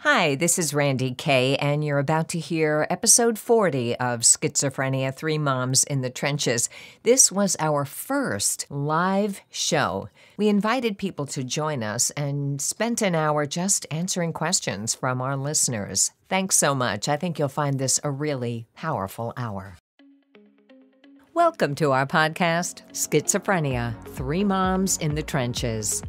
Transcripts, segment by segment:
Hi, this is Randy Kay, and you're about to hear episode 40 of Schizophrenia, Three Moms in the Trenches. This was our first live show. We invited people to join us and spent an hour just answering questions from our listeners. Thanks so much. I think you'll find this a really powerful hour. Welcome to our podcast, Schizophrenia, Three Moms in the Trenches.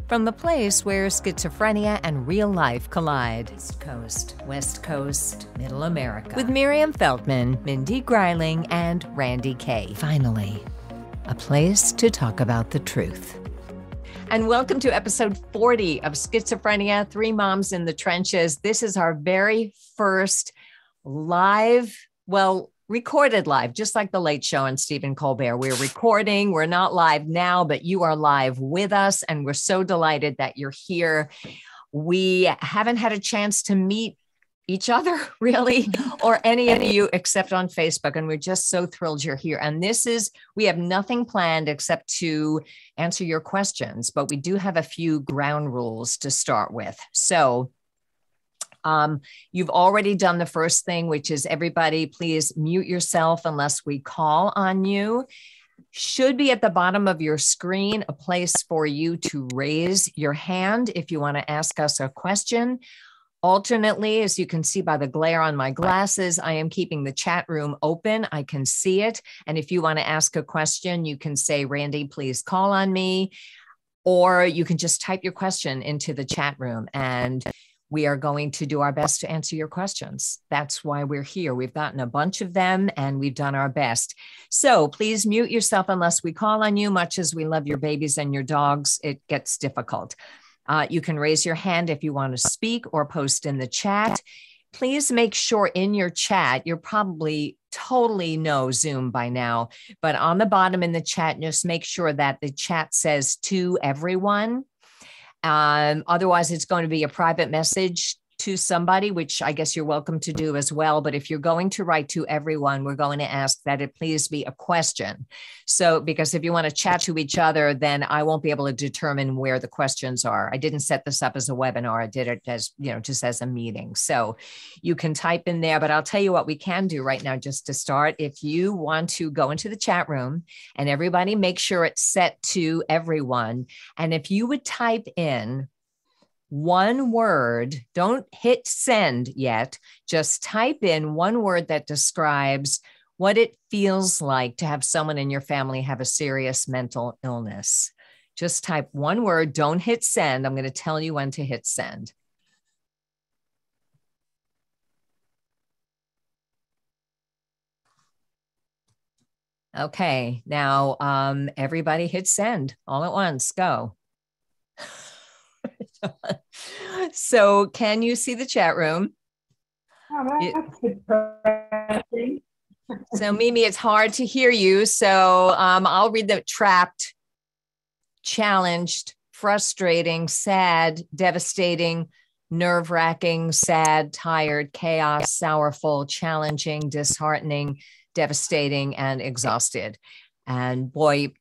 From the place where schizophrenia and real life collide. East Coast, West Coast, Middle America. With Miriam Feldman, Mindy Greiling, and Randy Kay. Finally, a place to talk about the truth. And welcome to episode 40 of Schizophrenia, Three Moms in the Trenches. This is our very first live, recorded live, just like the Late Show and Stephen Colbert. We're recording. We're not live now, but you are live with us. And we're so delighted that you're here. We haven't had a chance to meet each other really, or any of you except on Facebook. And we're just so thrilled you're here. And we have nothing planned except to answer your questions, but we do have a few ground rules to start with. So you've already done the first thing, which is everybody, please mute yourself unless we call on you. Should be at the bottom of your screen, a place for you to raise your hand if you want to ask us a question. Alternately, as you can see by the glare on my glasses, I am keeping the chat room open. I can see it. And if you want to ask a question, you can say, Randy, please call on me. Or you can just type your question into the chat room and we are going to do our best to answer your questions. That's why we're here. We've gotten a bunch of them and we've done our best. So please mute yourself unless we call on you. Much as we love your babies and your dogs, it gets difficult. You can raise your hand if you want to speak or post in the chat. Please make sure in your chat, you're probably totally know Zoom by now, but on the bottom in the chat, just make sure that the chat says to everyone. Otherwise, it's going to be a private message to somebody, which I guess you're welcome to do as well. But if you're going to write to everyone, we're going to ask that it please be a question. So, because if you want to chat to each other, then I won't be able to determine where the questions are. I didn't set this up as a webinar. I did it as, just as a meeting. So you can type in there, but I'll tell you what we can do right now, just to start. If you want to go into the chat room and everybody make sure it's set to everyone. And if you would type in one word, don't hit send yet, just type in one word that describes what it feels like to have someone in your family have a serious mental illness. Just type one word, don't hit send. I'm going to tell you when to hit send. Okay, now everybody hit send all at once, go. So can you see the chat room? So Mimi, it's hard to hear you. So I'll read the trapped, challenged, frustrating, sad, devastating, nerve-wracking, sad, tired, chaos, sorrowful, challenging, disheartening, devastating, and exhausted. And boy,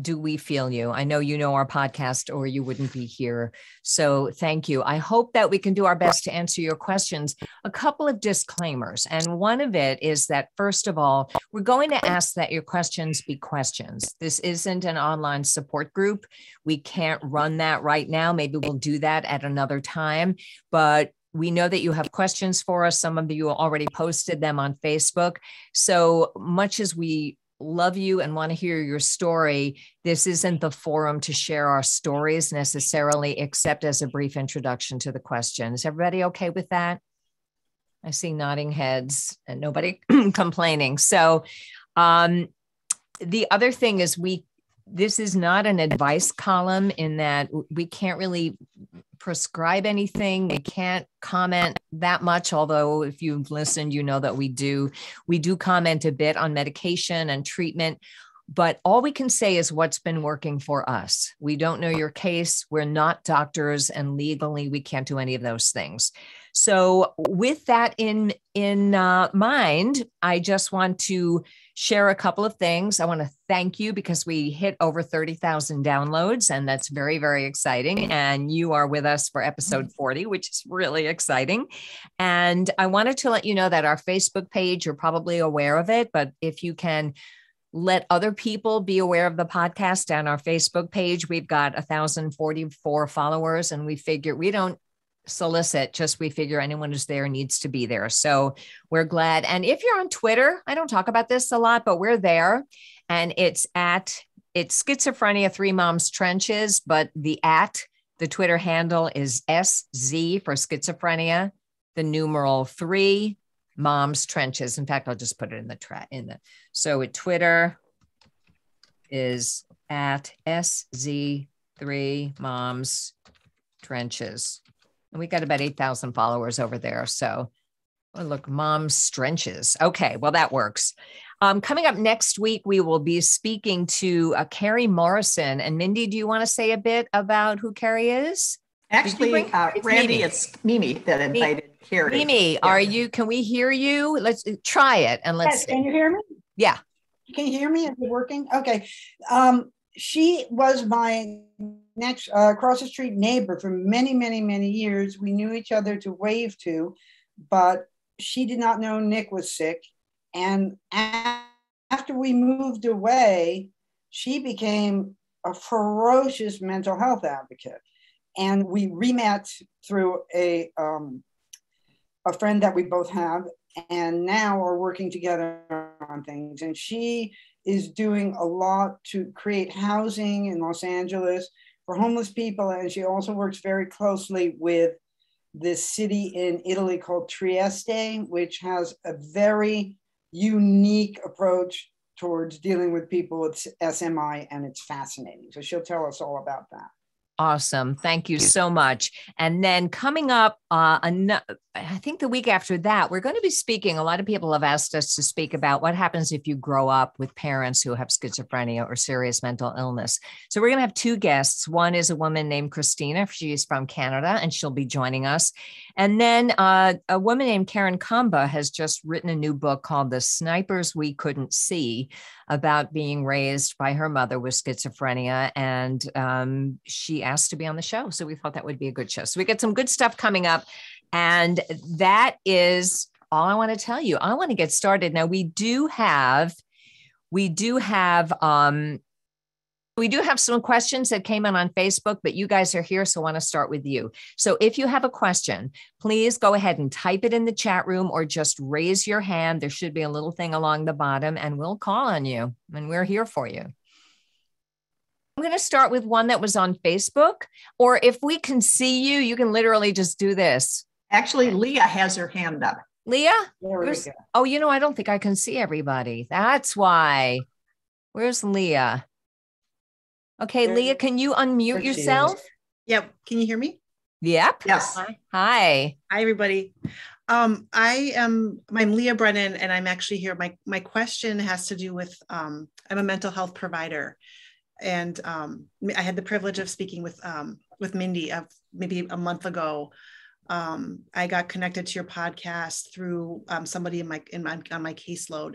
do we feel you. I know you know our podcast or you wouldn't be here. So thank you. I hope that we can do our best to answer your questions. A couple of disclaimers. And one of it is that, first of all, we're going to ask that your questions be questions. This isn't an online support group. We can't run that right now. Maybe we'll do that at another time. But we know that you have questions for us. Some of you already posted them on Facebook. So much as we love you and want to hear your story, this isn't the forum to share our stories necessarily, except as a brief introduction to the question. Is everybody okay with that? I see nodding heads and nobody complaining. So the other thing is this is not an advice column in that we can't really prescribe anything. We can't comment that much, although if you've listened, you know that we do comment a bit on medication and treatment. But all we can say is what's been working for us. We don't know your case. We're not doctors, and legally we can't do any of those things. So with that in mind, I just want to share a couple of things. I want to thank you because we hit over 30,000 downloads, and that's very, very exciting. And you are with us for episode 40, which is really exciting. And I wanted to let you know that our Facebook page, you're probably aware of it, but if you can let other people be aware of the podcast on our Facebook page, we've got 1,044 followers, and we figure we don't solicit, just we figure anyone who's there needs to be there. So we're glad. And if you're on Twitter, I don't talk about this a lot, but we're there, and it's Schizophrenia 3 Moms Trenches, but the Twitter handle is SZ for schizophrenia, the numeral 3 Moms Trenches. In fact, I'll just put it in the so Twitter is at SZ3 Moms Trenches. And we got about 8,000 followers over there. So look, Moms Trenches. Okay, well, that works. Coming up next week, we will be speaking to Carrie Morrison. And Mindy, do you want to say a bit about who Carrie is? Actually, Randy, it's Mimi that invited Carrie. Mimi, yeah. Can we hear you? Let's try it. And let's Can you hear me? Yeah. Can you hear me? Is it working? Okay. She was my next across the street neighbor for many, many, many years. We knew each other to wave to, but she did not know Nick was sick. And after we moved away, she became a ferocious mental health advocate. And we re-met through a friend that we both have, and now are working together on things. And she is doing a lot to create housing in Los Angeles for homeless people. And she also works very closely with this city in Italy called Trieste, which has a very unique approach towards dealing with people with SMI, and it's fascinating. So she'll tell us all about that. Awesome. Thank you so much. And then coming up, I think the week after that, we're going to be speaking. A lot of people have asked us to speak about what happens if you grow up with parents who have schizophrenia or serious mental illness. So we're going to have 2 guests. One is a woman named Christina. She's from Canada, and she'll be joining us. And then a woman named Karen Kamba has just written a new book called The Snipers We Couldn't See, about being raised by her mother with schizophrenia. And she asked to be on the show. So we thought that would be a good show. So we got some good stuff coming up. And that is all I want to tell you. I want to get started. Now we do have some questions that came in on Facebook, but you guys are here, so I want to start with you. So if you have a question, please go ahead and type it in the chat room or just raise your hand. There should be a little thing along the bottom, and we'll call on you, and we're here for you. I'm going to start with one that was on Facebook, or if we can see you, you can literally just do this. Actually, Leah has her hand up. Leah? Oh, I don't think I can see everybody. That's why. Where's Leah? Okay, Leah, can you unmute yourself? Yep. Can you hear me? Yep. Yes. Hi. Hi, everybody. I'm Leah Brennan, and I'm actually here. My question has to do with, I'm a mental health provider, and I had the privilege of speaking with Mindy maybe a month ago. I got connected to your podcast through somebody on my caseload.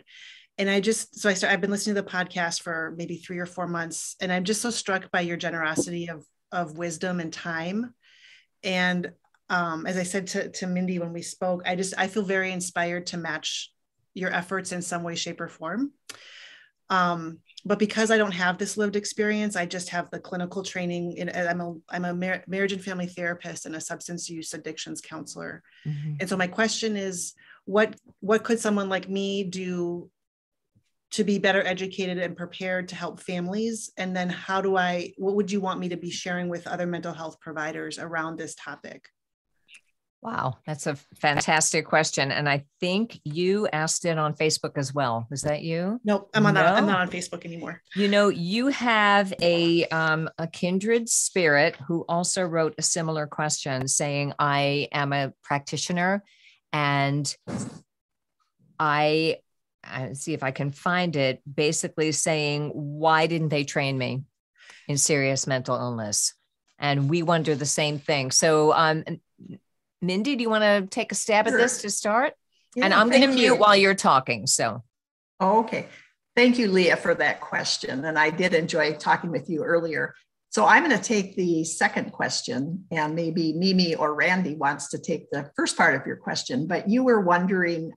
And I've been listening to the podcast for maybe 3 or 4 months, and I'm just so struck by your generosity of wisdom and time. And as I said to Mindy when we spoke, I feel very inspired to match your efforts in some way, shape, or form. But because I don't have this lived experience, I just have the clinical training. I'm a marriage and family therapist and a substance use addictions counselor. Mm-hmm. And so my question is, what could someone like me do to be better educated and prepared to help families? And then what would you want me to be sharing with other mental health providers around this topic? Wow, that's a fantastic question. And I think you asked it on Facebook as well. Was that you? Nope, I'm not on Facebook anymore. You have a kindred spirit who also wrote a similar question saying, I am a practitioner and I see if I can find it, basically saying, why didn't they train me in serious mental illness? And we wonder the same thing. So, Mindy, do you want to take a stab at this to start? Yeah, and I'm going to mute while you're talking. So, okay. Thank you, Leah, for that question. And I did enjoy talking with you earlier. So I'm going to take the second question, and maybe Mimi or Randy wants to take the first part of your question. But you were wondering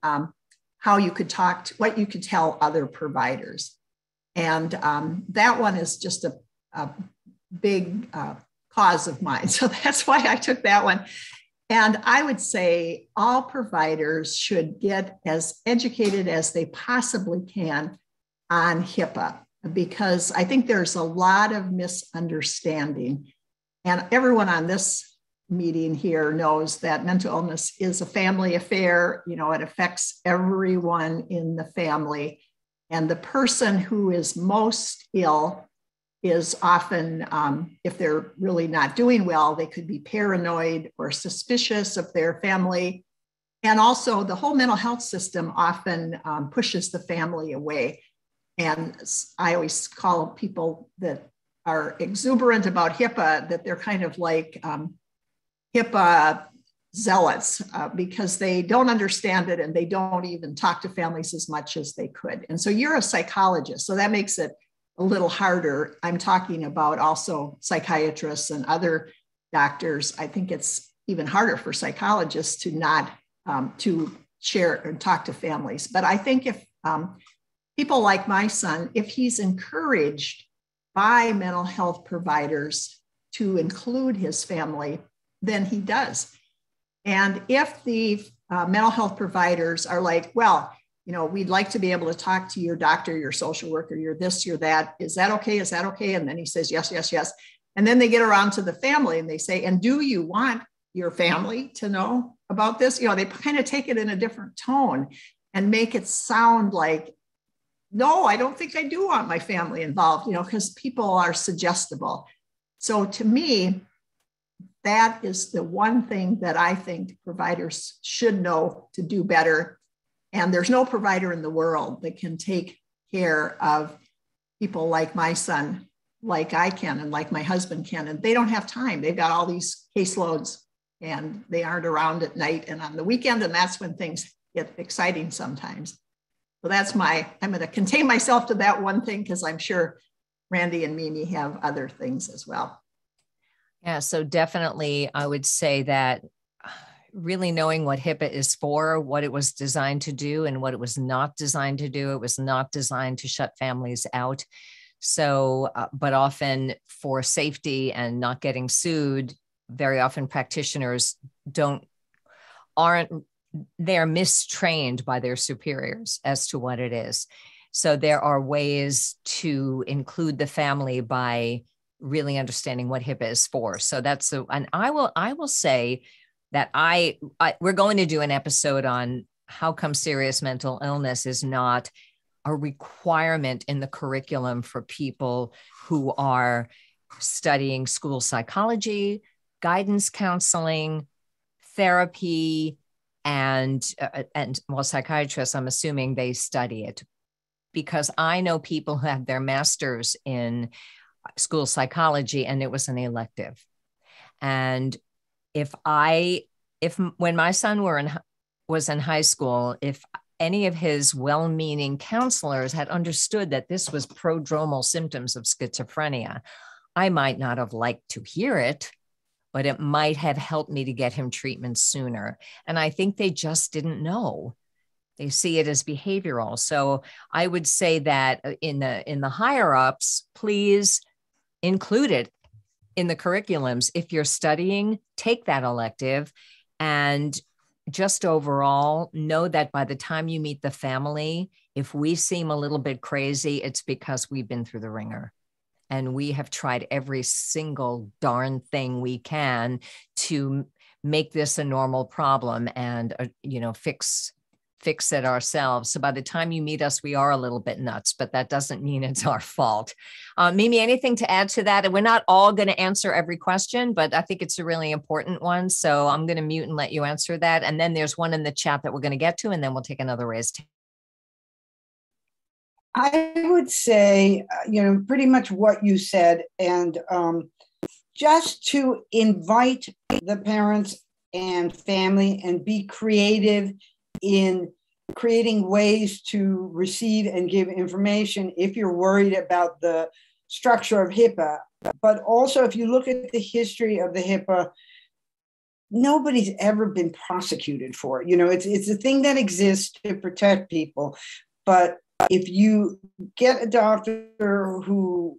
how you could what you could tell other providers. And that one is just a big cause of mine. So that's why I took that one. And I would say all providers should get as educated as they possibly can on HIPAA, because I think there's a lot of misunderstanding. And everyone on this meeting here knows that mental illness is a family affair. You know, it affects everyone in the family. And the person who is most ill is often, if they're really not doing well, they could be paranoid or suspicious of their family. And also the whole mental health system often pushes the family away. And I always call people that are exuberant about HIPAA that they're kind of like HIPAA zealots because they don't understand it and they don't even talk to families as much as they could. And so you're a psychologist, so that makes it a little harder. I'm talking about also psychiatrists and other doctors. I think it's even harder for psychologists to not to share and talk to families. But I think if people like my son, if he's encouraged by mental health providers to include his family, then he does. And if the mental health providers are like, well, you know, we'd like to be able to talk to your doctor, your social worker, your this, your that. Is that okay? Is that okay? And then he says, yes, yes, yes. And then they get around to the family and they say, and do you want your family to know about this? You know, they kind of take it in a different tone and make it sound like, no, I don't think I do want my family involved, you know, because people are suggestible. So to me, that is the one thing that I think providers should know to do better. And there's no provider in the world that can take care of people like my son, like I can, and like my husband can. And they don't have time. They've got all these caseloads and they aren't around at night and on the weekend. And that's when things get exciting sometimes. So that's I'm going to contain myself to that one thing because I'm sure Randy and Mimi have other things as well. Yeah, so definitely I would say that really knowing what HIPAA is for, what it was designed to do and what it was not designed to do. It was not designed to shut families out. So, but often for safety and not getting sued, very often practitioners they're mistrained by their superiors as to what it is. So there are ways to include the family by really understanding what HIPAA is for. So and I will say that we're going to do an episode on how come serious mental illness is not a requirement in the curriculum for people who are studying school psychology, guidance counseling, therapy, and well, psychiatrists, I'm assuming they study it, because I know people who have their master's in school psychology and it was an elective. And when my son was in high school, if any of his well-meaning counselors had understood that this was prodromal symptoms of schizophrenia, I might not have liked to hear it, but it might have helped me to get him treatment sooner. And I think they just didn't know. They see it as behavioral. So I would say that in the higher ups, please include it in the curriculums. If you're studying, take that elective, and just overall know that by the time you meet the family, if we seem a little bit crazy, it's because we've been through the ringer and we have tried every single darn thing we can to make this a normal problem and fix it ourselves. So by the time you meet us, we are a little bit nuts, but that doesn't mean it's our fault. Mimi, anything to add to that? And we're not all going to answer every question, but I think it's a really important one. So I'm going to mute and let you answer that. And then there's one in the chat that we're going to get to, and then we'll take another raised hand. I would say, pretty much what you said, and just to invite the parents and family and be creative in creating ways to receive and give information if you're worried about the structure of HIPAA. But also, if you look at the history of the HIPAA, nobody's ever been prosecuted for it. It's a thing that exists to protect people. But if you get a doctor who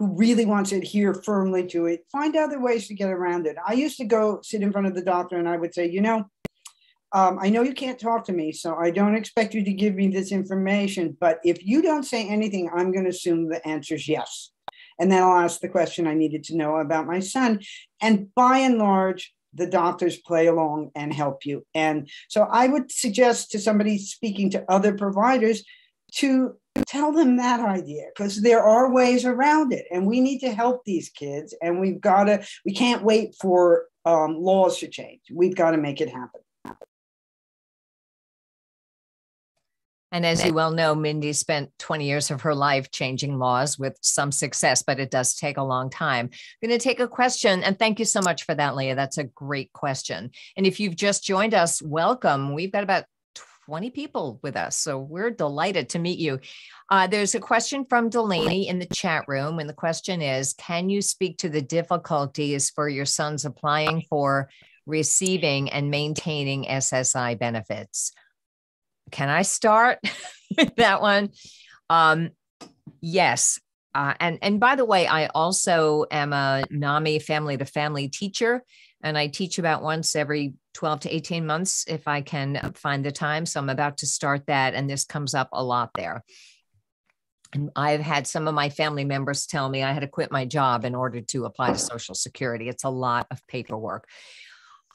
really wants to adhere firmly to it, find other ways to get around it. I used to go sit in front of the doctor and I would say, I know you can't talk to me, so I don't expect you to give me this information, but if you don't say anything, I'm going to assume the answer is yes. And then I'll ask the question I needed to know about my son. And by and large, the doctors play along and help you. And so I would suggest to somebody speaking to other providers to tell them that idea, because there are ways around it. And we need to help these kids. And we can't wait for laws to change. We've got to make it happen. And as you well know, Mindy spent 20 years of her life changing laws with some success, but it does take a long time. I'm going to take a question, and thank you so much for that, Leah. That's a great question. And if you've just joined us, welcome. We've got about 20 people with us, so we're delighted to meet you. There's a question from Delaney in the chat room, and the question is, can you speak to the difficulties for your sons applying for, receiving, and maintaining SSI benefits? Can I start with that one? Yes. And by the way, I also am a NAMI family-to-family teacher, and I teach about once every 12 to 18 months if I can find the time. So I'm about to start that, and this comes up a lot there. And I've had some of my family members tell me I had to quit my job in order to apply to Social Security. It's a lot of paperwork.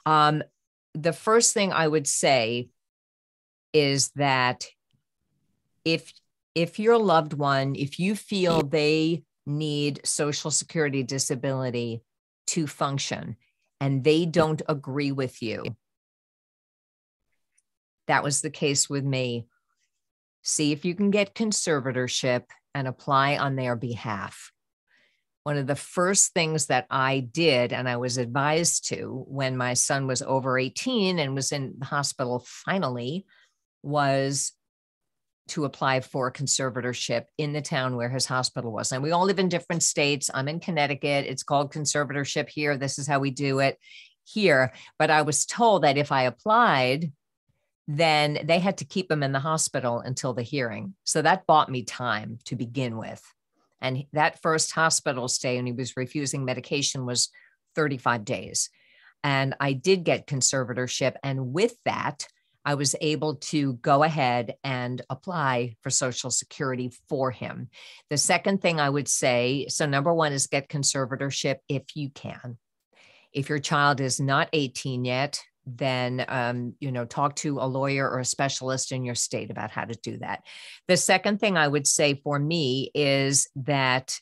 The first thing I would say is that if your loved one, if you feel they need Social Security disability to function and they don't agree with you, that was the case with me. See if you can get conservatorship and apply on their behalf. One of the first things that I did, and I was advised to when my son was over 18 and was in the hospital finally, was to apply for conservatorship in the town where his hospital was. And we all live in different states. I'm in Connecticut. It's called conservatorship here. This is how we do it here. But I was told that if I applied, then they had to keep him in the hospital until the hearing. So that bought me time to begin with. And that first hospital stay, when he was refusing medication, was 35 days. And I did get conservatorship. And with that, I was able to go ahead and apply for Social Security for him. The second thing I would say, so number one is get conservatorship if you can. If your child is not 18 yet, then, talk to a lawyer or a specialist in your state about how to do that. The second thing I would say for me is that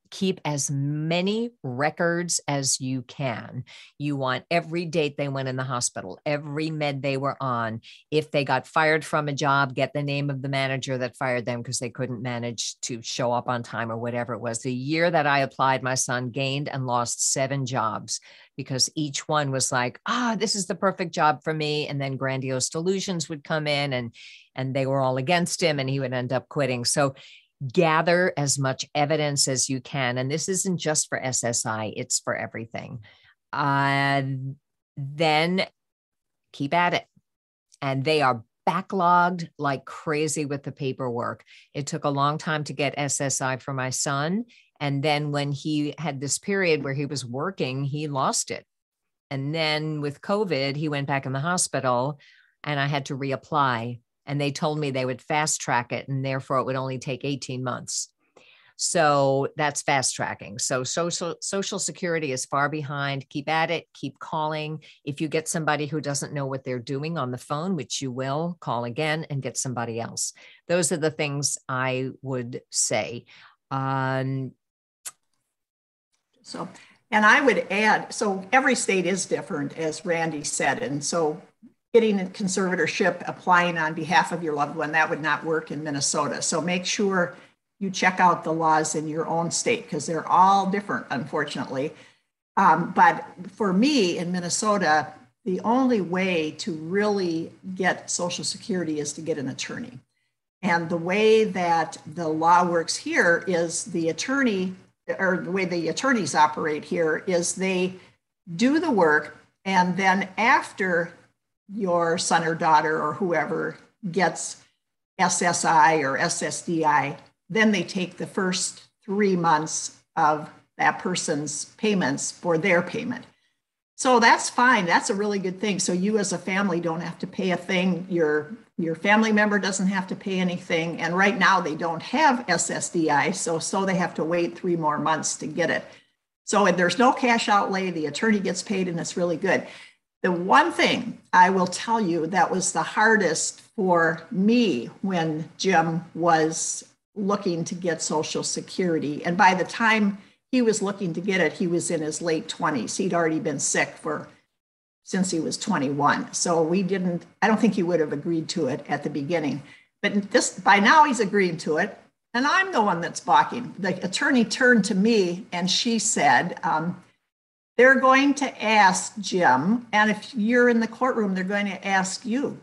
keep as many records as you can. You want every date they went in the hospital, every med they were on. If they got fired from a job, get the name of the manager that fired them because they couldn't manage to show up on time or whatever it was. The year that I applied, my son gained and lost 7 jobs because each one was like, this is the perfect job for me. And then grandiose delusions would come in and they were all against him and he would end up quitting. So gather as much evidence as you can. And this isn't just for SSI, it's for everything. Then keep at it. And they are backlogged like crazy with the paperwork. It took a long time to get SSI for my son. And then when he had this period where he was working, he lost it. And then with COVID, he went back in the hospital and I had to reapply. And they told me they would fast track it and therefore it would only take 18 months. So that's fast tracking. So Social Security is far behind. Keep at it, keep calling. If you get somebody who doesn't know what they're doing on the phone, which you will, call again and get somebody else. Those are the things I would say. And I would add, so every state is different, as Randy said. And so getting a conservatorship, applying on behalf of your loved one. That would not work in Minnesota. So make sure you check out the laws in your own state, because they're all different, unfortunately. But for me in Minnesota, the only way to really get Social Security is to get an attorney. And the way that the law works here is the attorney, or the way the attorneys operate here, is they do the work, and then after your son or daughter or whoever gets SSI or SSDI, then they take the first 3 months of that person's payments for their payment. So that's fine. That's a really good thing. So you as a family don't have to pay a thing. Your family member doesn't have to pay anything. And right now they don't have SSDI, so they have to wait 3 more months to get it. So there's no cash outlay. The attorney gets paid, and it's really good. The one thing I will tell you that was the hardest for me when Jim was looking to get Social Security, and by the time he was looking to get it, he was in his late 20s. He'd already been sick since he was 21. So I don't think he would have agreed to it at the beginning. But by now he's agreed to it, and I'm the one that's balking. The attorney turned to me and she said, they're going to ask Jim, and if you're in the courtroom, they're going to ask you,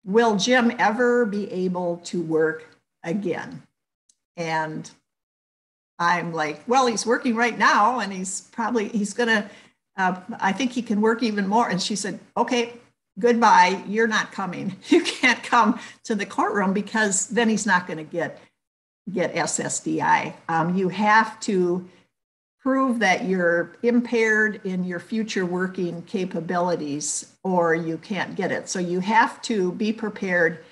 will Jim ever be able to work again? And I'm like, well, he's working right now, and he's gonna, I think he can work even more. And she said, okay, goodbye, you're not coming. You can't come to the courtroom, because then he's not gonna get SSDI. You have to prove that you're impaired in your future working capabilities, or you can't get it. So you have to be prepared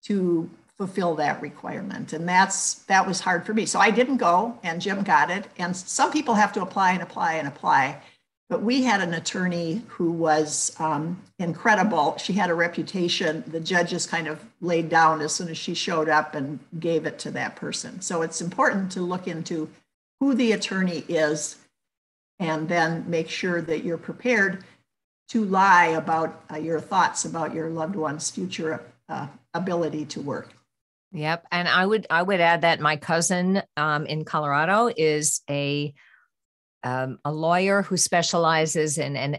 to fulfill that requirement. And that was hard for me. So I didn't go, and Jim got it. And some people have to apply and apply and apply. But we had an attorney who was incredible. She had a reputation. The judges kind of laid down as soon as she showed up and gave it to that person. So it's important to look into who the attorney is, and then make sure that you're prepared to lie about your thoughts about your loved one's future ability to work. Yep. And I would add that my cousin in Colorado is a lawyer who specializes in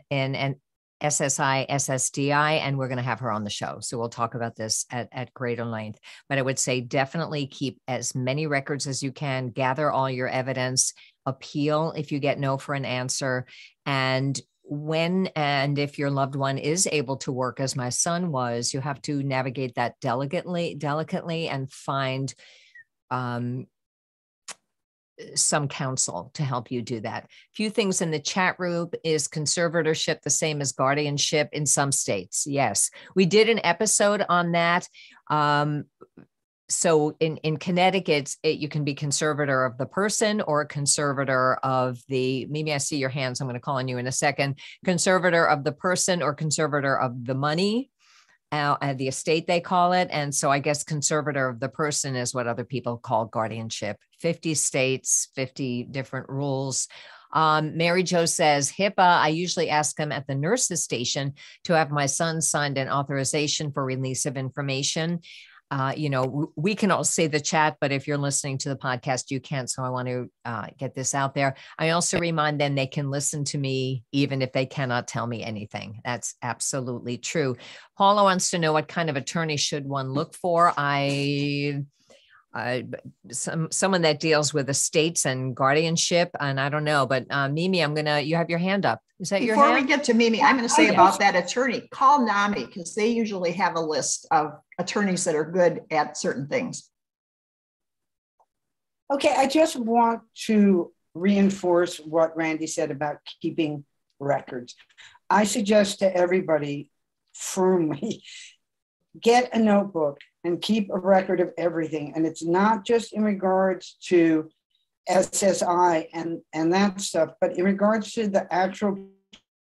SSI, SSDI, and we're going to have her on the show. So we'll talk about this at greater length. But I would say definitely keep as many records as you can, gather all your evidence, appeal if you get no for an answer. And when and if your loved one is able to work, as my son was, you have to navigate that delicately and find some counsel to help you do that. A few things in the chat room. Is conservatorship the same as guardianship in some states? Yes, we did an episode on that. So in Connecticut, you can be conservator of the person or conservator of the, maybe I see your hands, I'm going to call on you in a second, conservator of the person or conservator of the money, the estate they call it. And so I guess conservator of the person is what other people call guardianship. 50 states, 50 different rules. Mary Jo says, HIPAA, I usually ask them at the nurse's station to have my son signed an authorization for release of information. We can all say the chat, but if you're listening to the podcast, you can't. So I want to get this out there. I also remind them they can listen to me even if they cannot tell me anything. That's absolutely true. Paula wants to know, what kind of attorney should one look for? Someone that deals with estates and guardianship, and I don't know, but Mimi, you have your hand up. Is that your hand? Before we get to Mimi, I'm going to say about that attorney, call NAMI, because they usually have a list of attorneys that are good at certain things. Okay, I just want to reinforce what Randy said about keeping records. I suggest to everybody firmly, get a notebook and keep a record of everything. And it's not just in regards to SSI and that stuff, but in regards to the actual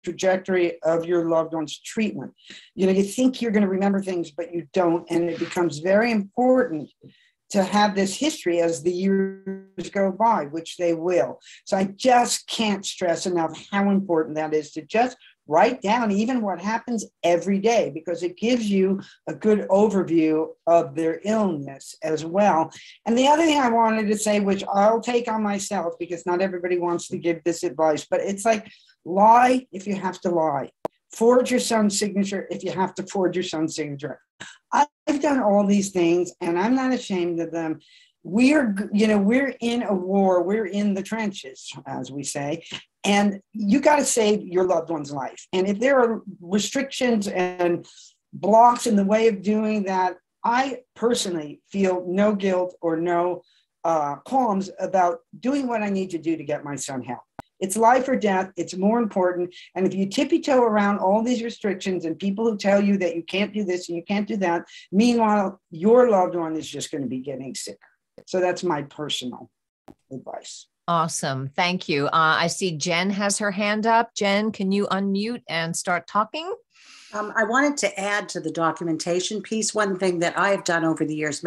trajectory of your loved one's treatment. You think you're going to remember things, but you don't. And it becomes very important to have this history as the years go by, which they will. So I just can't stress enough how important that is, to just write down even what happens every day, because it gives you a good overview of their illness as well. And the other thing I wanted to say, which I'll take on myself because not everybody wants to give this advice, but it's like, lie if you have to lie. Forge your son's signature if you have to forge your son's signature. I've done all these things and I'm not ashamed of them. We're in a war. We're in the trenches, as we say, and you got to save your loved one's life. And if there are restrictions and blocks in the way of doing that, I personally feel no guilt or no qualms about doing what I need to do to get my son help. It's life or death. It's more important. And if you tippy-toe around all these restrictions and people who tell you that you can't do this and you can't do that, meanwhile, your loved one is just going to be getting sicker. So that's my personal advice. Awesome. Thank you. I see Jen has her hand up. Jen, can you unmute and start talking? I wanted to add to the documentation piece. One thing that I have done over the years,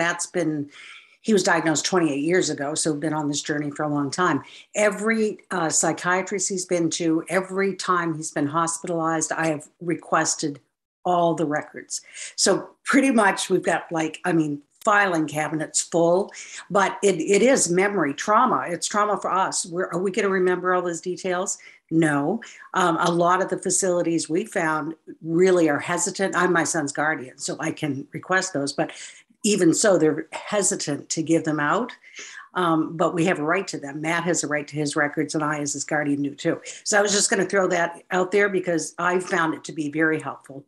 he was diagnosed 28 years ago, so been on this journey for a long time. Every psychiatrist he's been to, every time he's been hospitalized, I have requested all the records. So pretty much we've got filing cabinets full, but it is memory trauma. It's trauma for us. Are we going to remember all those details? No. A lot of the facilities we found really are hesitant. I'm my son's guardian, so I can request those, but even so, they're hesitant to give them out. But we have a right to them. Matt has a right to his records, and I, as his guardian, do too. So I was just going to throw that out there because I found it to be very helpful.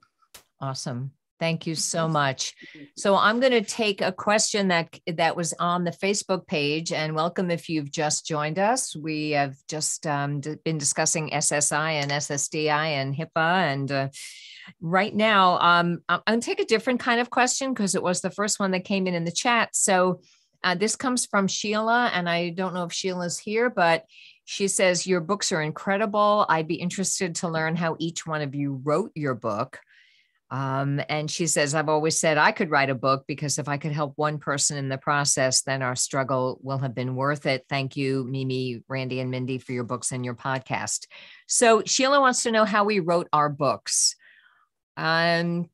Awesome. Thank you so much. So I'm going to take a question that was on the Facebook page, and welcome if you've just joined us. We have just been discussing SSI and SSDI and HIPAA, and right now I'm going to take a different kind of question because it was the first one that came in the chat. So this comes from Sheila, and I don't know if Sheila's here, but she says, your books are incredible. I'd be interested to learn how each one of you wrote your book. And she says, I've always said I could write a book because if I could help one person in the process, then our struggle will have been worth it. Thank you, Mimi, Randy, and Mindy, for your books and your podcast. So Sheila wants to know how we wrote our books. Who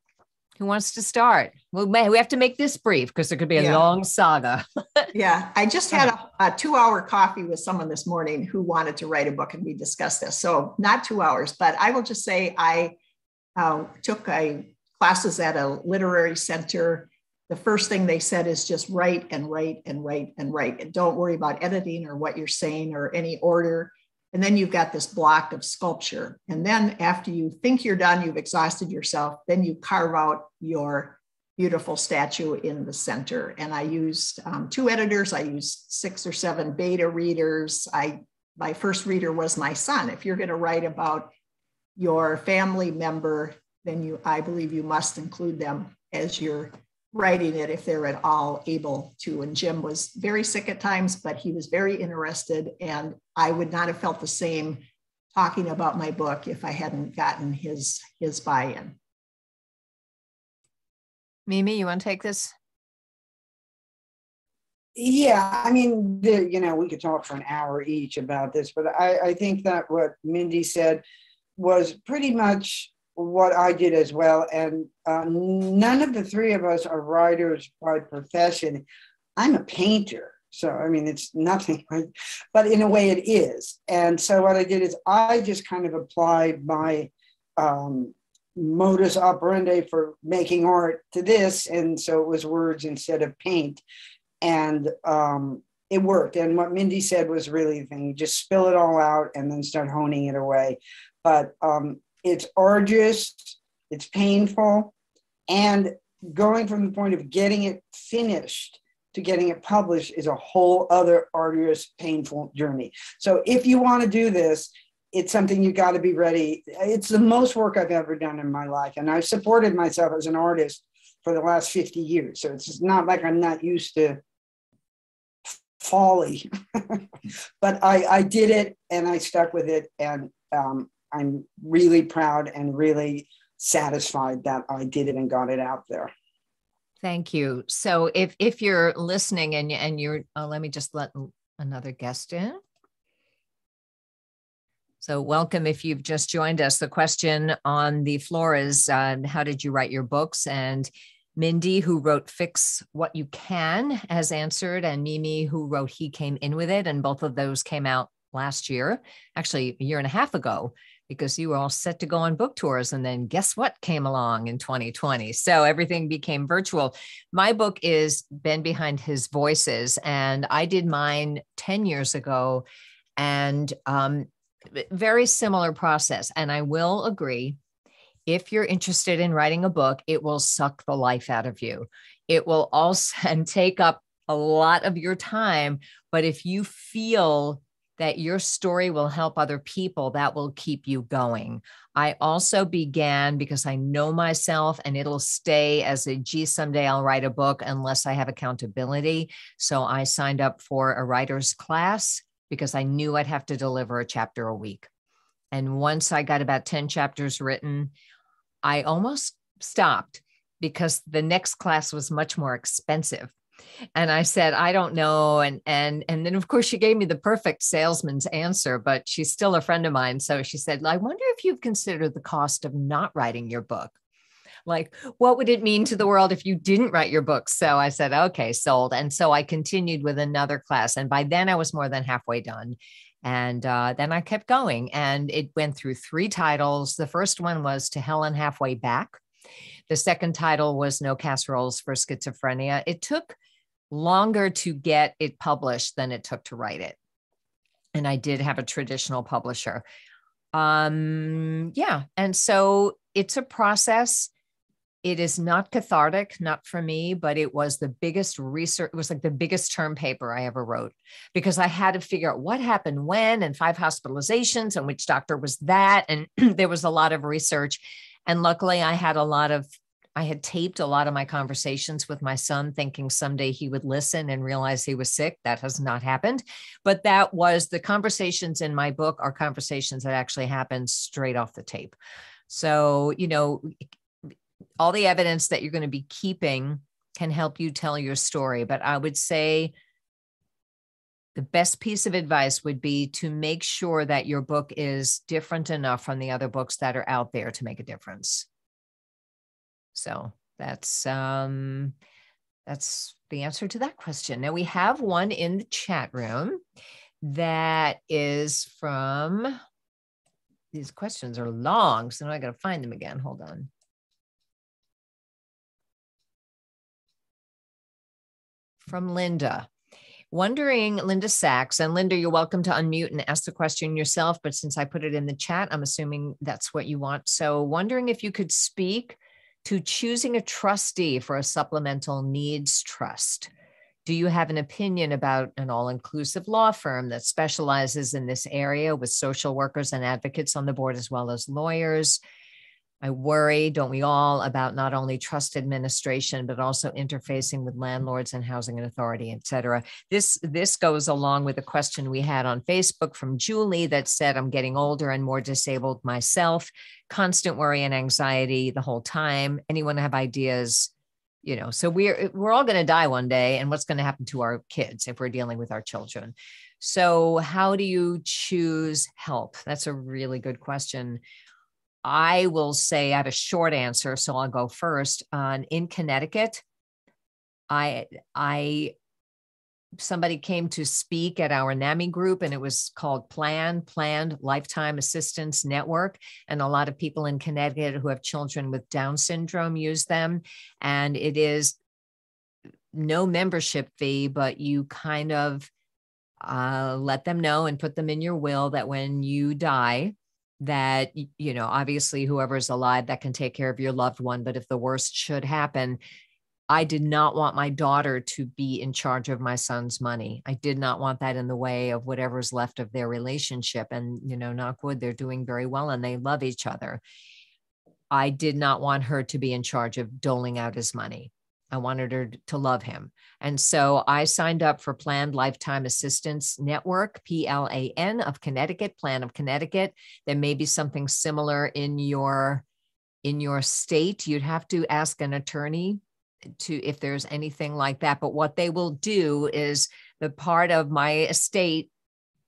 wants to start? Well, we have to make this brief because it could be a long saga. Yeah, I just had a 2-hour coffee with someone this morning who wanted to write a book, and we discussed this. So not 2 hours, but I will just say I took classes at a literary center. The first thing they said is just write and write and write and write. And don't worry about editing or what you're saying or any order. And then you've got this block of sculpture. And then after you think you're done, you've exhausted yourself, then you carve out your beautiful statue in the center. And I used 2 editors. I used 6 or 7 beta readers. My first reader was my son. If you're going to write about your family member, then I believe you must include them as you're writing it if they're at all able to. And Jim was very sick at times, but he was very interested. And I would not have felt the same talking about my book if I hadn't gotten his buy-in. Mimi, you want to take this? Yeah, I mean, we could talk for an hour each about this, but I think that what Mindy said was pretty much what I did as well. And none of the 3 of us are writers by profession. I'm a painter. So, I mean, it's nothing, but in a way it is. And so what I did is I just kind of applied my modus operandi for making art to this. And so it was words instead of paint. And it worked. And what Mindy said was really the thing. You just spill it all out and then start honing it away. But it's arduous, it's painful, and going from the point of getting it finished to getting it published is a whole other arduous, painful journey. So if you want to do this, it's something you got to be ready. It's the most work I've ever done in my life. And I've supported myself as an artist for the last 50 years. So it's not like I'm not used to folly, but I did it and I stuck with it. And I'm really proud and really satisfied that I did it and got it out there. Thank you. So if you're listening and you're, let me just let another guest in. So welcome if you've just joined us. The question on the floor is, how did you write your books? And Mindy, who wrote Fix What You Can, has answered, and Mimi, who wrote He Came In With It. And both of those came out last year, actually a year and a half ago, because you were all set to go on book tours. And then guess what came along in 2020? So everything became virtual. My book is Ben Behind His Voices, and I did mine 10 years ago. And very similar process. And I will agree, if you're interested in writing a book, it will suck the life out of you. It will also and take up a lot of your time. But if you feel that your story will help other people, that will keep you going. I also began, because I know myself, and it'll stay as a, gee, someday I'll write a book unless I have accountability. So I signed up for a writer's class, because I knew I'd have to deliver a chapter a week. And once I got about 10 chapters written, I almost stopped because the next class was much more expensive. And I said, I don't know. And then of course she gave me the perfect salesman's answer, but she's still a friend of mine. So she said, I wonder if you've considered the cost of not writing your book. Like, what would it mean to the world if you didn't write your book? So I said, okay, sold. And so I continued with another class. And by then I was more than halfway done. And then I kept going, and it went through 3 titles. The first one was To Hell and Halfway Back. The second title was No Casseroles for Schizophrenia. It took longer to get it published than it took to write it. And I did have a traditional publisher. Yeah. And so it's a process. It is not cathartic, not for me, but it was the biggest research. It was like the biggest term paper I ever wrote, because I had to figure out what happened when, and 5 hospitalizations, and which doctor was that. And there was a lot of research. And luckily I had taped a lot of my conversations with my son, thinking someday he would listen and realize he was sick. That has not happened. But that was, the conversations in my book are conversations that actually happened straight off the tape. So, all the evidence that you're going to be keeping can help you tell your story. But I would say the best piece of advice would be to make sure that your book is different enough from the other books that are out there to make a difference. So that's the answer to that question. Now we have one in the chat room that is from, these questions are long, so now I got to find them again. Hold on. From Linda. Linda Sachs, and Linda, you're welcome to unmute and ask the question yourself, but since I put it in the chat, I'm assuming that's what you want. So wondering if you could speak to choosing a trustee for a supplemental needs trust. Do you have an opinion about an all-inclusive law firm that specializes in this area with social workers and advocates on the board, as well as lawyers? I worry, don't we all, about not only trust administration, but also interfacing with landlords and housing authority, et cetera. This goes along with a question we had on Facebook from Julie that said, I'm getting older and more disabled myself, constant worry and anxiety the whole time. Anyone have ideas? So we're all going to die one day, and what's going to happen to our kids if we're dealing with our children? So how do you choose help? That's a really good question. I will say I have a short answer, so I'll go first. In Connecticut, somebody came to speak at our NAMI group, and it was called Planned Lifetime Assistance Network. And a lot of people in Connecticut who have children with Down syndrome use them. And it is no membership fee, but you kind of let them know and put them in your will that when you die, that, obviously whoever's alive that can take care of your loved one. But if the worst should happen, I did not want my daughter to be in charge of my son's money. I did not want that in the way of whatever's left of their relationship. And, knock wood, they're doing very well and they love each other. I did not want her to be in charge of doling out his money. I wanted her to love him. And so I signed up for Planned Lifetime Assistance Network, PLAN of Connecticut, Plan of Connecticut. There may be something similar in your state. You'd have to ask an attorney if there's anything like that. But what they will do is, the part of my estate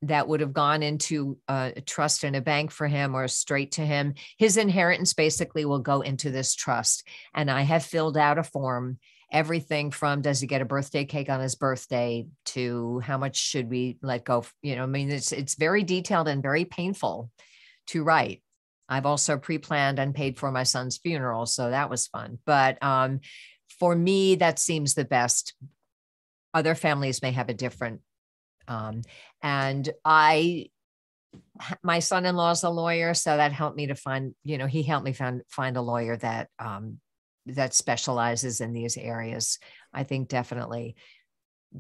that would have gone into a trust in a bank for him or straight to him. His inheritance basically will go into this trust. And I have filled out a form, everything from does he get a birthday cake on his birthday to how much should we let go? You know, I mean, it's very detailed and very painful to write. I've also pre-planned and paid for my son's funeral, so that was fun. But for me, that seems the best. Other families may have a different. And my son-in-law is a lawyer, so that helped me to find, you know, he helped me find a lawyer that that specializes in these areas. I think definitely.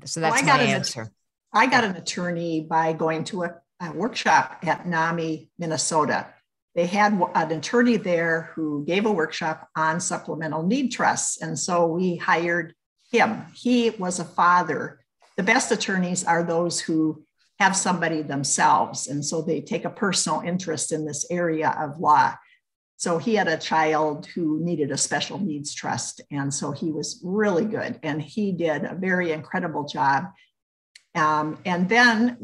So that's my answer. I got an attorney by going to a workshop at NAMI, Minnesota. They had an attorney there who gave a workshop on supplemental need trusts. And so we hired him. He was a father. The best attorneys are those who have somebody themselves. And so they take a personal interest in this area of law. So he had a child who needed a special needs trust. And so he was really good. And he did a very incredible job. And then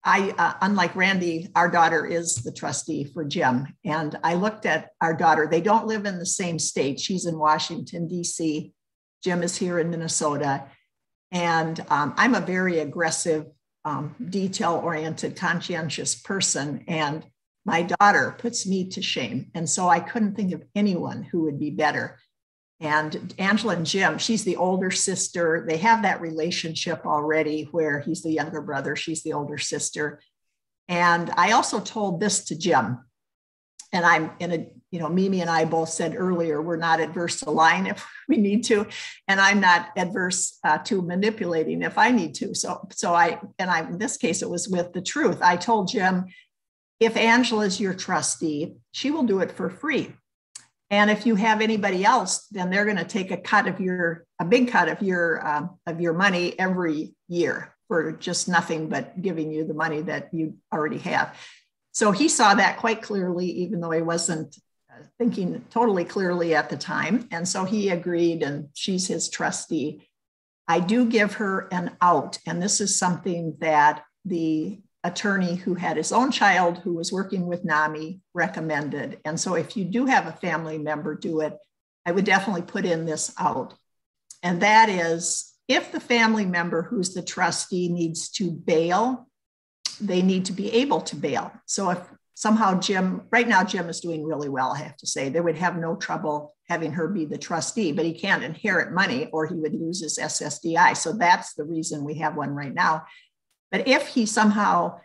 unlike Randy, our daughter is the trustee for Jim. And I looked at our daughter. They don't live in the same state. She's in Washington, D.C. Jim is here in Minnesota. And I'm a very aggressive, detail-oriented, conscientious person. And my daughter puts me to shame. And so I couldn't think of anyone who would be better. And Angela and Jim, she's the older sister. They have that relationship already where he's the younger brother, she's the older sister. And I also told this to Jim. And I'm in a, you know, Mimi and I both said earlier, we're not adverse to lying if we need to. And I'm not adverse to manipulating if I need to. So in this case, it was with the truth. I told Jim, if Angela's your trustee, she will do it for free. And if you have anybody else, then they're going to take a big cut of your money every year for just nothing but giving you the money that you already have. So he saw that quite clearly, even though he wasn't thinking totally clearly at the time. And so he agreed, and she's his trustee. I do give her an out. And this is something that the attorney who had his own child who was working with NAMI recommended. And so if you do have a family member do it, I would definitely put in this out. And that is, if the family member who's the trustee needs to bail, they need to be able to bail. So if somehow right now Jim is doing really well, I have to say, they would have no trouble having her be the trustee, but he can't inherit money or he would lose his SSDI. So that's the reason we have one right now. But if he somehow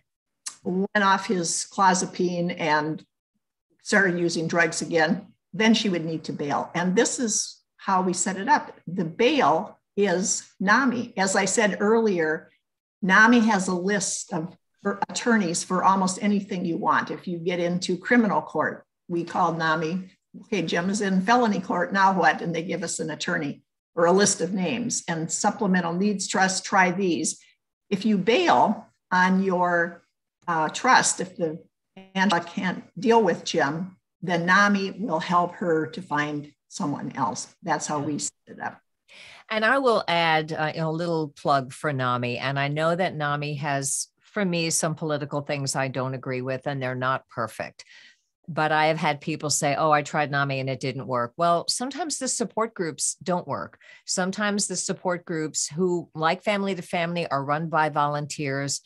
went off his clozapine and started using drugs again, then she would need to bail. And this is how we set it up. The bail is NAMI. As I said earlier, NAMI has a list of attorneys for almost anything you want. If you get into criminal court, we call NAMI, okay, Jim is in felony court, now what? And they give us an attorney or a list of names. And supplemental needs trust, try these. If you bail on your trust, if Angela can't deal with Jim, then NAMI will help her to find someone else. That's how we set it up. And I will add a little plug for NAMI. And I know that NAMI has, for me, some political things I don't agree with, and they're not perfect. But I have had people say, oh, I tried NAMI and it didn't work. Well, sometimes the support groups don't work. Sometimes the support groups who, like Family to Family, are run by volunteers.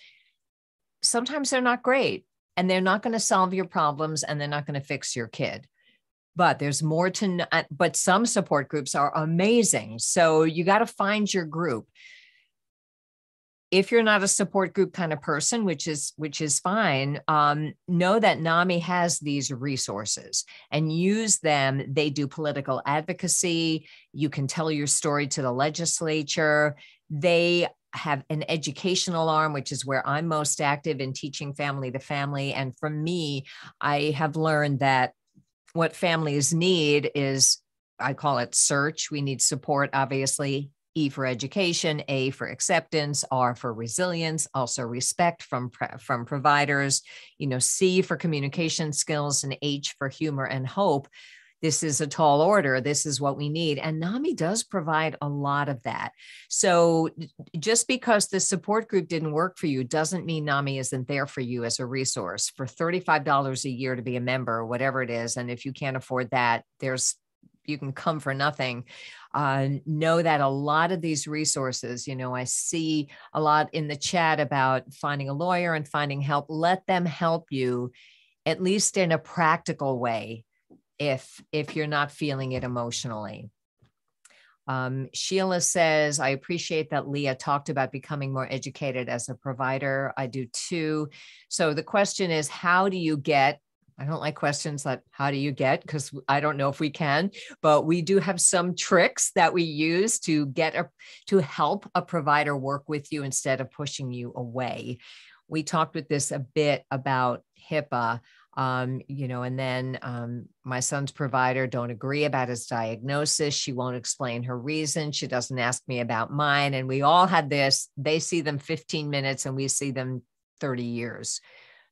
Sometimes they're not great and they're not going to solve your problems and they're not going to fix your kid. But there's more but some support groups are amazing. So you got to find your group. If you're not a support group kind of person, which is fine, know that NAMI has these resources and use them. They do political advocacy. You can tell your story to the legislature. They have an educational arm, which is where I'm most active in teaching Family to Family. And for me, I have learned that what families need is, I call it search. We need support, obviously. E for education, A for acceptance, R for resilience, also respect from providers, C for communication skills, and H for humor and hope. this is a tall order. This is what we need. And NAMI does provide a lot of that. So just because the support group didn't work for you doesn't mean NAMI isn't there for you as a resource. For $35 a year to be a member, whatever it is. And if you can't afford that, you can come for nothing. Know that a lot of these resources, I see a lot in the chat about finding a lawyer and finding help. Let them help you, at least in a practical way, if you're not feeling it emotionally. Sheila says, I appreciate that Leah talked about becoming more educated as a provider. I do too. So the question is, how do you get, I don't like questions like, how do you get? Because I don't know if we can, but we do have some tricks that we use to help a provider work with you instead of pushing you away. We talked with this a bit about HIPAA. And then my son's provider don't agree about his diagnosis. She won't explain her reason. She doesn't ask me about mine. And we all had this, they see them 15 minutes and we see them 30 years.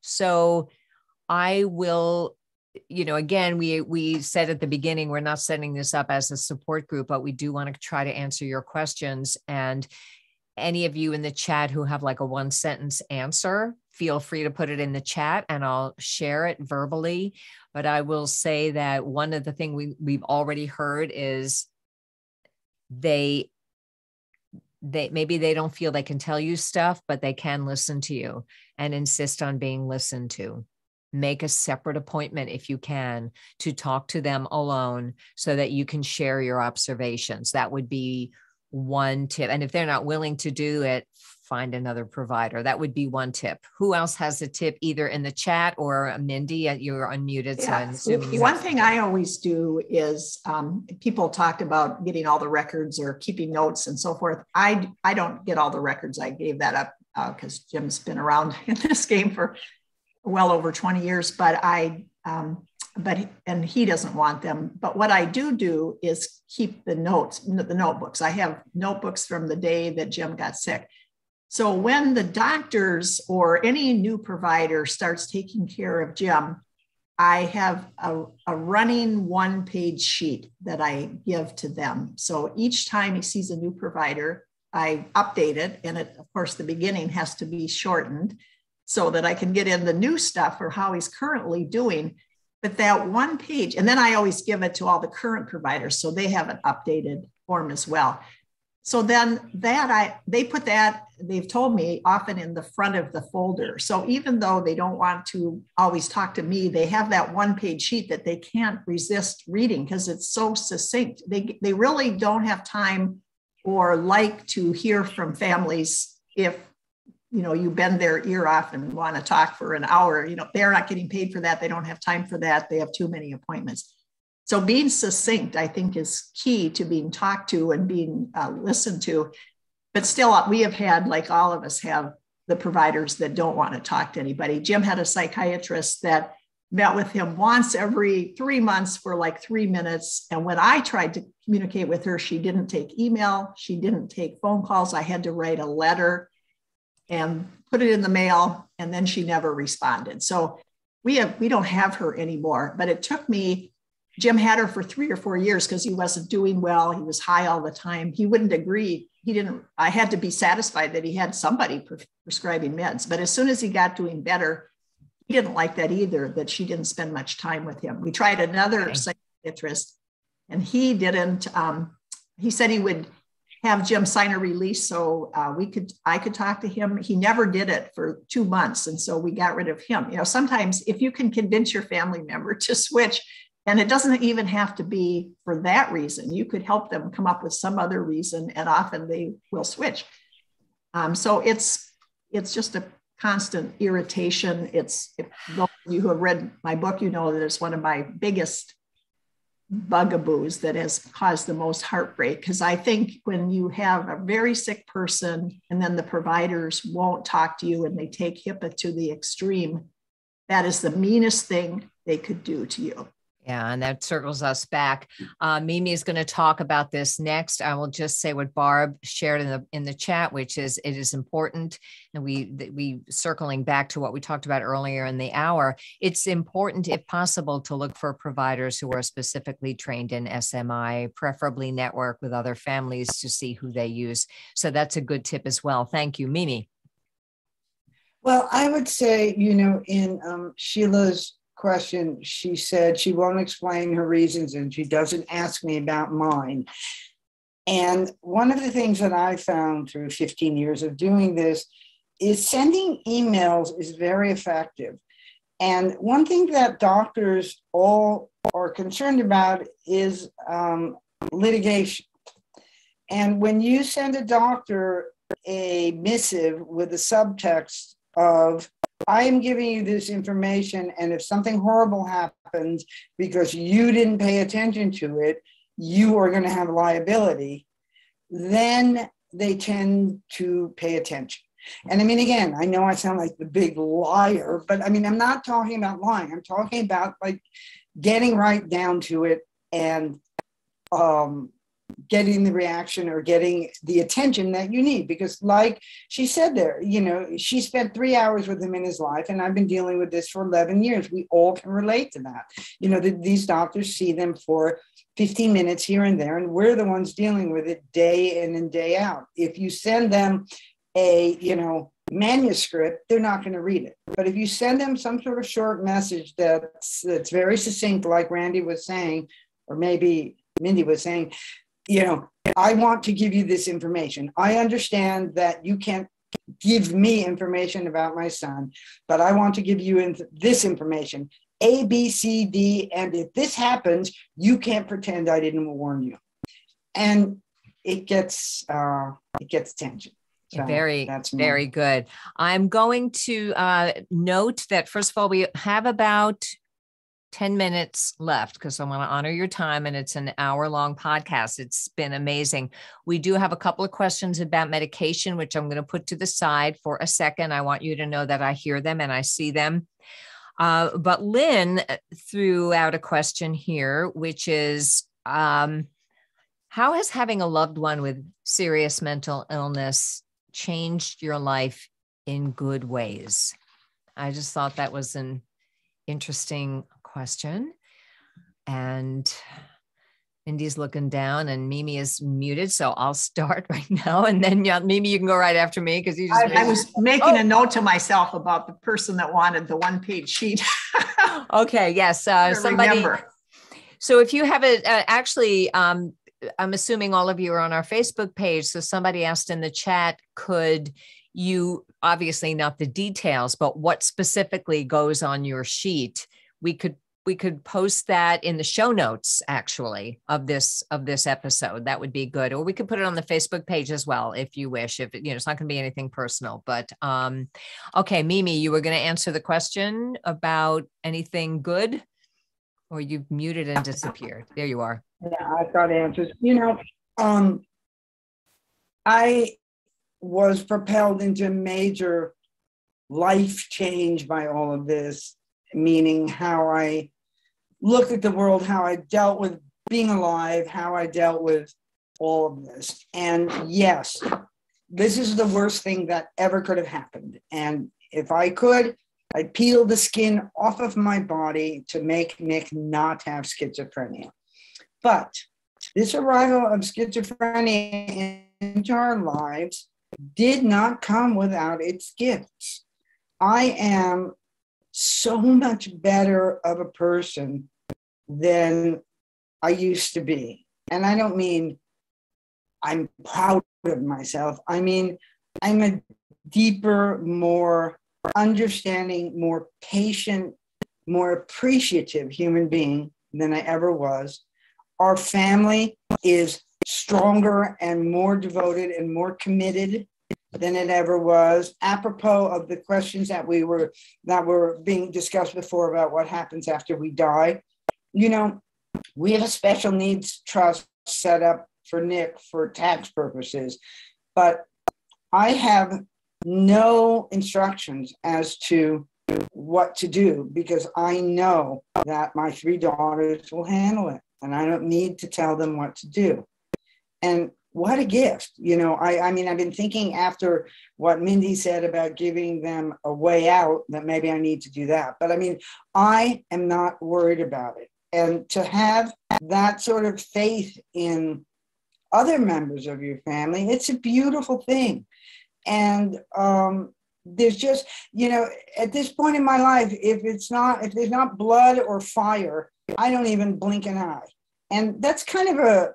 So I will, again, we said at the beginning, we're not setting this up as a support group, but we do want to try to answer your questions. And any of you in the chat who have like a 1-sentence answer, feel free to put it in the chat and I'll share it verbally. But I will say that one of the things we've already heard is maybe they don't feel they can tell you stuff, but they can listen to you and insist on being listened to. Make a separate appointment if you can to talk to them alone so that you can share your observations. That would be one tip. And if they're not willing to do it, find another provider. That would be one tip. Who else has a tip, either in the chat or Mindy? You're unmuted. So I'm assuming one thing I always do is people talked about getting all the records or keeping notes and so forth. I don't get all the records. I gave that up because Jim's been around in this game for well over 20 years, but he doesn't want them. But what I do is keep the notes, the notebooks. I have notebooks from the day that Jim got sick. So when the doctors or any new provider starts taking care of Jim, I have a running 1-page sheet that I give to them. So each time he sees a new provider, I update it. And of course, the beginning has to be shortened so that I can get in the new stuff or how he's currently doing. But that 1 page, and then I always give it to all the current providers so they have an updated form as well. So then they put that, they've told me, often in the front of the folder. So even though they don't want to always talk to me, they have that 1-page sheet that they can't resist reading because it's so succinct. They really don't have time or like to hear from families if you bend their ear off and want to talk for an hour. They're not getting paid for that. They don't have time for that. They have too many appointments. So being succinct, I think, is key to being talked to and being listened to. But still, we have had, like all of us have, the providers that don't want to talk to anybody. Jim had a psychiatrist that met with him once every 3 months for like 3 minutes. And when I tried to communicate with her, she didn't take email. She didn't take phone calls. I had to write a letter and put it in the mail, and then she never responded. So we don't have her anymore, but it took me, Jim had her for 3 or 4 years because he wasn't doing well. He was high all the time. He wouldn't agree. I had to be satisfied that he had somebody prescribing meds. But as soon as he got doing better, he didn't like that either, that she didn't spend much time with him. We tried another psychiatrist and he didn't, he said he would have Jim sign a release so I could talk to him. He never did it for 2 months. And so we got rid of him. Sometimes if you can convince your family member to switch, and it doesn't even have to be for that reason, you could help them come up with some other reason, and often they will switch. So it's just a constant irritation. If those of you who have read my book, that it's one of my biggest bugaboos that has caused the most heartbreak. Because I think when you have a very sick person and then the providers won't talk to you and they take HIPAA to the extreme, that is the meanest thing they could do to you. Yeah, and that circles us back. Mimi is going to talk about this next. I will just say what Barb shared in the chat, which is it is important, and we circling back to what we talked about earlier in the hour. It's important, if possible, to look for providers who are specifically trained in SMI, preferably network with other families to see who they use. So that's a good tip as well. Thank you, Mimi. Well, I would say, in Sheila's question, she said she won't explain her reasons and she doesn't ask me about mine. And one of the things that I found through 15 years of doing this is sending emails is very effective. And one thing that doctors all are concerned about is litigation. And when you send a doctor a missive with a subtext of, I am giving you this information, and if something horrible happens because you didn't pay attention to it, you are going to have liability, then they tend to pay attention. And I mean, again, I know I sound like the big liar, but I mean, I'm not talking about lying. I'm talking about like getting right down to it and getting the reaction or getting the attention that you need. Because like she said there, she spent 3 hours with him in his life, and I've been dealing with this for 11 years. We all can relate to that. These doctors see them for 15 minutes here and there, and we're the ones dealing with it day in and day out. If you send them a, manuscript, they're not going to read it. But if you send them some sort of short message that's very succinct, like Randy was saying, or maybe Mindy was saying, I want to give you this information. I understand that you can't give me information about my son, but I want to give you this information, A, B, C, D, and if this happens, you can't pretend I didn't warn you. And it gets attention. So very good. I'm going to note that, first of all, we have about 10 minutes left because I want to honor your time, and it's an hour-long podcast. It's been amazing. We do have a couple of questions about medication, which I'm going to put to the side for a second. I want you to know that I hear them and I see them. But Lynn threw out a question here, which is, how has having a loved one with serious mental illness changed your life in good ways? I just thought that was an interesting question. And Mindy's looking down and Mimi is muted. So I'll start right now. And then Mimi, you can go right after me because I was making a note to myself about the person that wanted the one-page sheet. Okay. Yes. Somebody. Remember. So if you have actually, I'm assuming all of you are on our Facebook page. So somebody asked in the chat, could you, obviously not the details, but what specifically goes on your sheet? We could post that in the show notes, actually, of this episode. That would be good. Or we could put it on the Facebook page as well, if you wish. If it's not going to be anything personal. But okay, Mimi, you were going to answer the question about anything good, or you've muted and disappeared. There you are. Yeah, I've got answers. I was propelled into major life change by all of this, meaning how I looked at the world, how I dealt with being alive, how I dealt with all of this. And yes, this is the worst thing that ever could have happened. And if I could, I'd peel the skin off of my body to make Nick not have schizophrenia. But this arrival of schizophrenia into our lives did not come without its gifts. I am so much better of a person than I used to be. And I don't mean I'm proud of myself. I mean, I'm a deeper, more understanding, more patient, more appreciative human being than I ever was. Our family is stronger and more devoted and more committed than it ever was. Apropos of the questions that were being discussed before about what happens after we die, we have a special needs trust set up for Nick for tax purposes, but I have no instructions as to what to do because I know that my 3 daughters will handle it and I don't need to tell them what to do. And what a gift. I mean, I've been thinking after what Mindy said about giving them a way out that maybe I need to do that. But I mean, I am not worried about it. And to have that sort of faith in other members of your family, it's a beautiful thing. And there's just, at this point in my life, if there's not blood or fire, I don't even blink an eye. And that's kind of a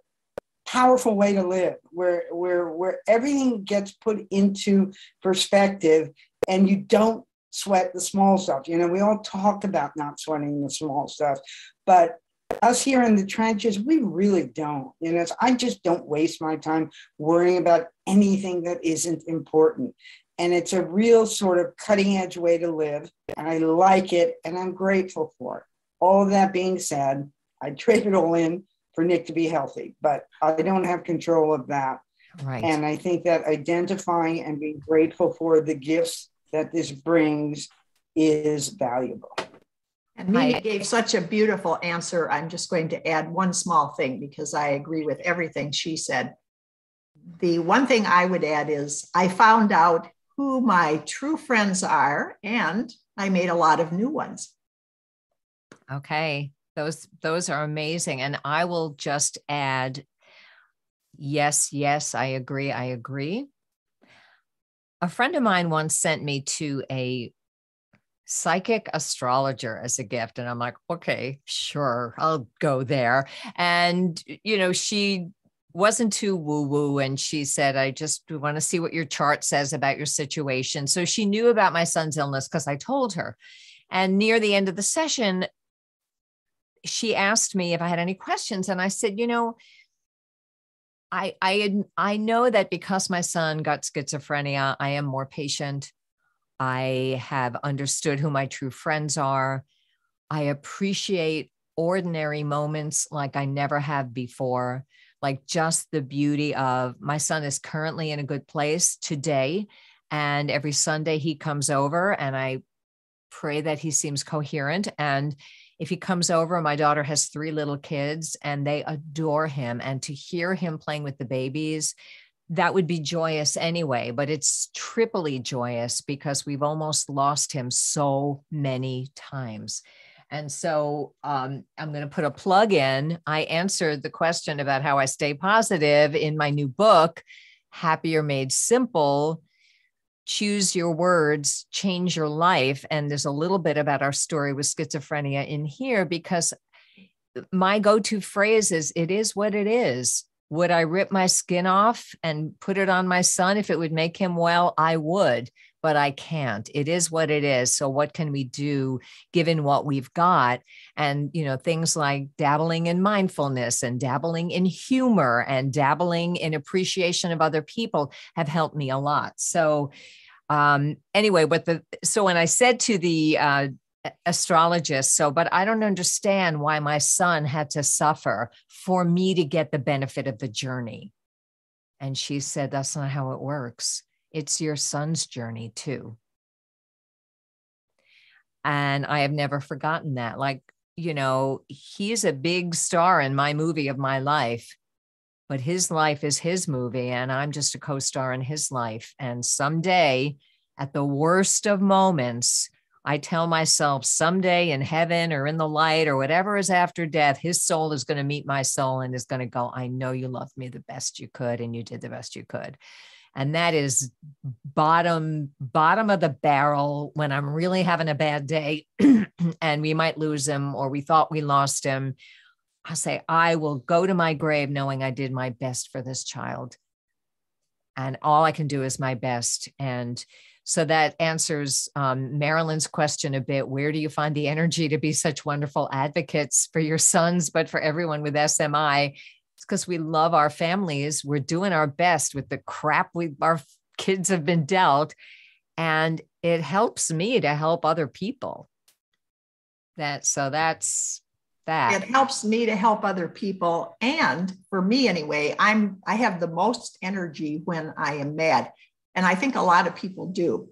powerful way to live, where everything gets put into perspective and you don't sweat the small stuff. We all talk about not sweating the small stuff, but us here in the trenches, we really don't. I just don't waste my time worrying about anything that isn't important. And it's a real sort of cutting edge way to live. And I like it and I'm grateful for it. All of that being said, I trade it all in for Nick to be healthy, but I don't have control of that. Right. And I think that identifying and being grateful for the gifts that this brings is valuable. And Mimi gave such a beautiful answer. I'm just going to add one small thing because I agree with everything she said. The one thing I would add is I found out who my true friends are, and I made a lot of new ones. Okay. Those are amazing. And I will just add, yes, I agree. A friend of mine once sent me to a psychic astrologer as a gift. And I'm like, okay, sure, I'll go there. And, she wasn't too woo-woo. And she said, I just want to see what your chart says about your situation. So she knew about my son's illness because I told her. And near the end of the session, she asked me if I had any questions. And I said, I know that because my son got schizophrenia, I am more patient. I have understood who my true friends are. I appreciate ordinary moments like I never have before, like just the beauty of my son is currently in a good place today. And every Sunday he comes over and I pray that he seems coherent. And if he comes over, my daughter has 3 little kids and they adore him. And to hear him playing with the babies, that would be joyous anyway, but it's triply joyous because we've almost lost him so many times. And so I'm going to put a plug in. I answered the question about how I stay positive in my new book, Happier Made Simple. Choose your words, change your life. And there's a little bit about our story with schizophrenia in here because my go-to phrase is, it is what it is. Would I rip my skin off and put it on my son if it would make him well? I would, but I can't. It is what it is. So what can we do given what we've got? And, things like dabbling in mindfulness and dabbling in humor and dabbling in appreciation of other people have helped me a lot. So anyway, so when I said to the astrologist, but I don't understand why my son had to suffer for me to get the benefit of the journey. And she said, that's not how it works. It's your son's journey too. And I have never forgotten that. He's a big star in my movie of my life, but his life is his movie and I'm just a co-star in his life. And someday, at the worst of moments, I tell myself someday in heaven or in the light or whatever is after death, his soul is going to meet my soul and is going to go, I know you loved me the best you could and you did the best you could. And that is bottom of the barrel when I'm really having a bad day and we might lose him or we thought we lost him. I'll say, I will go to my grave knowing I did my best for this child. And all I can do is my best. And so that answers Marilyn's question a bit. Where do you find the energy to be such wonderful advocates for your sons, but for everyone with SMI? It's because we love our families. We're doing our best with the crap our kids have been dealt. And it helps me to help other people. That's that. It helps me to help other people. And for me anyway, I have the most energy when I am mad. And I think a lot of people do.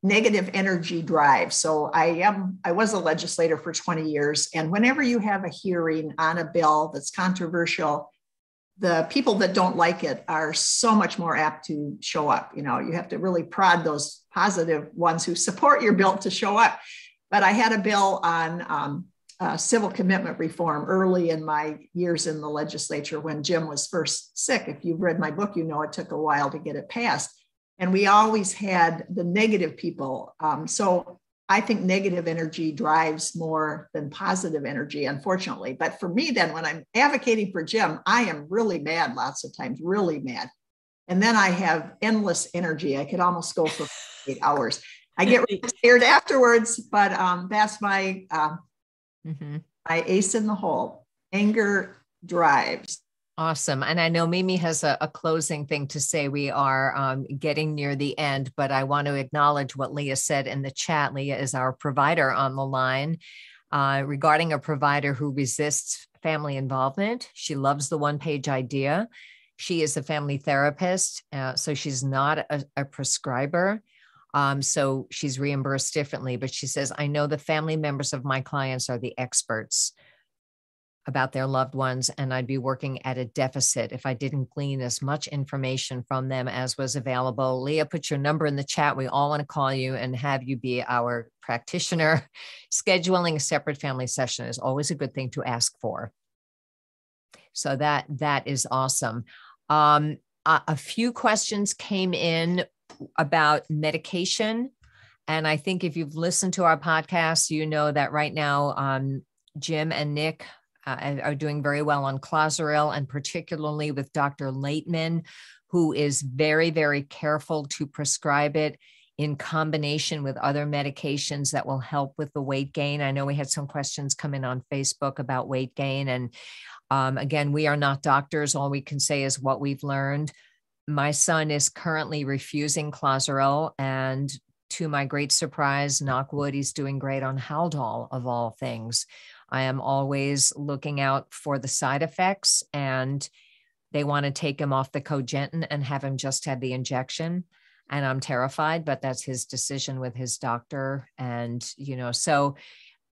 negative energy drive. So I was a legislator for 20 years. And whenever you have a hearing on a bill that's controversial, the people that don't like it are so much more apt to show up. You know, you have to really prod those positive ones who support your bill to show up. But I had a bill on civil commitment reform early in my years in the legislature when Jim was first sick. If you've read my book, you know it took a while to get it passed. And we always had the negative people. So I think negative energy drives more than positive energy, unfortunately. But for me, then, when I'm advocating for Jim, I am really mad lots of times, really mad. And then I have endless energy. I could almost go for 8 hours. I get really tired afterwards, but that's my my ace in the hole. Anger drives. Awesome. And I know Mimi has a closing thing to say. We are getting near the end, but I want to acknowledge what Leah said in the chat. Leah is our provider on the line regarding a provider who resists family involvement. She loves the one-page idea. She is a family therapist, so she's not a prescriber. So she's reimbursed differently, but she says, I know the family members of my clients are the experts about their loved ones, and I'd be working at a deficit if I didn't glean as much information from them as was available. Leah, put your number in the chat. We all want to call you and have you be our practitioner. Scheduling a separate family session is always a good thing to ask for. So that is awesome. A few questions came in about medication. And I think if you've listened to our podcast, you know that right now, Jim and Nick are doing very well on Clozaril, and particularly with Dr. Laitman, who is very, very careful to prescribe it in combination with other medications that will help with the weight gain. I know we had some questions come in on Facebook about weight gain. And again, we are not doctors. All we can say is what we've learned. My son is currently refusing Clozaril, and to my great surprise, knock wood, he's doing great on Haldol, of all things. I am always looking out for the side effects, and they want to take him off the Cogentin and have him just have the injection. And I'm terrified, but that's his decision with his doctor. And, you know,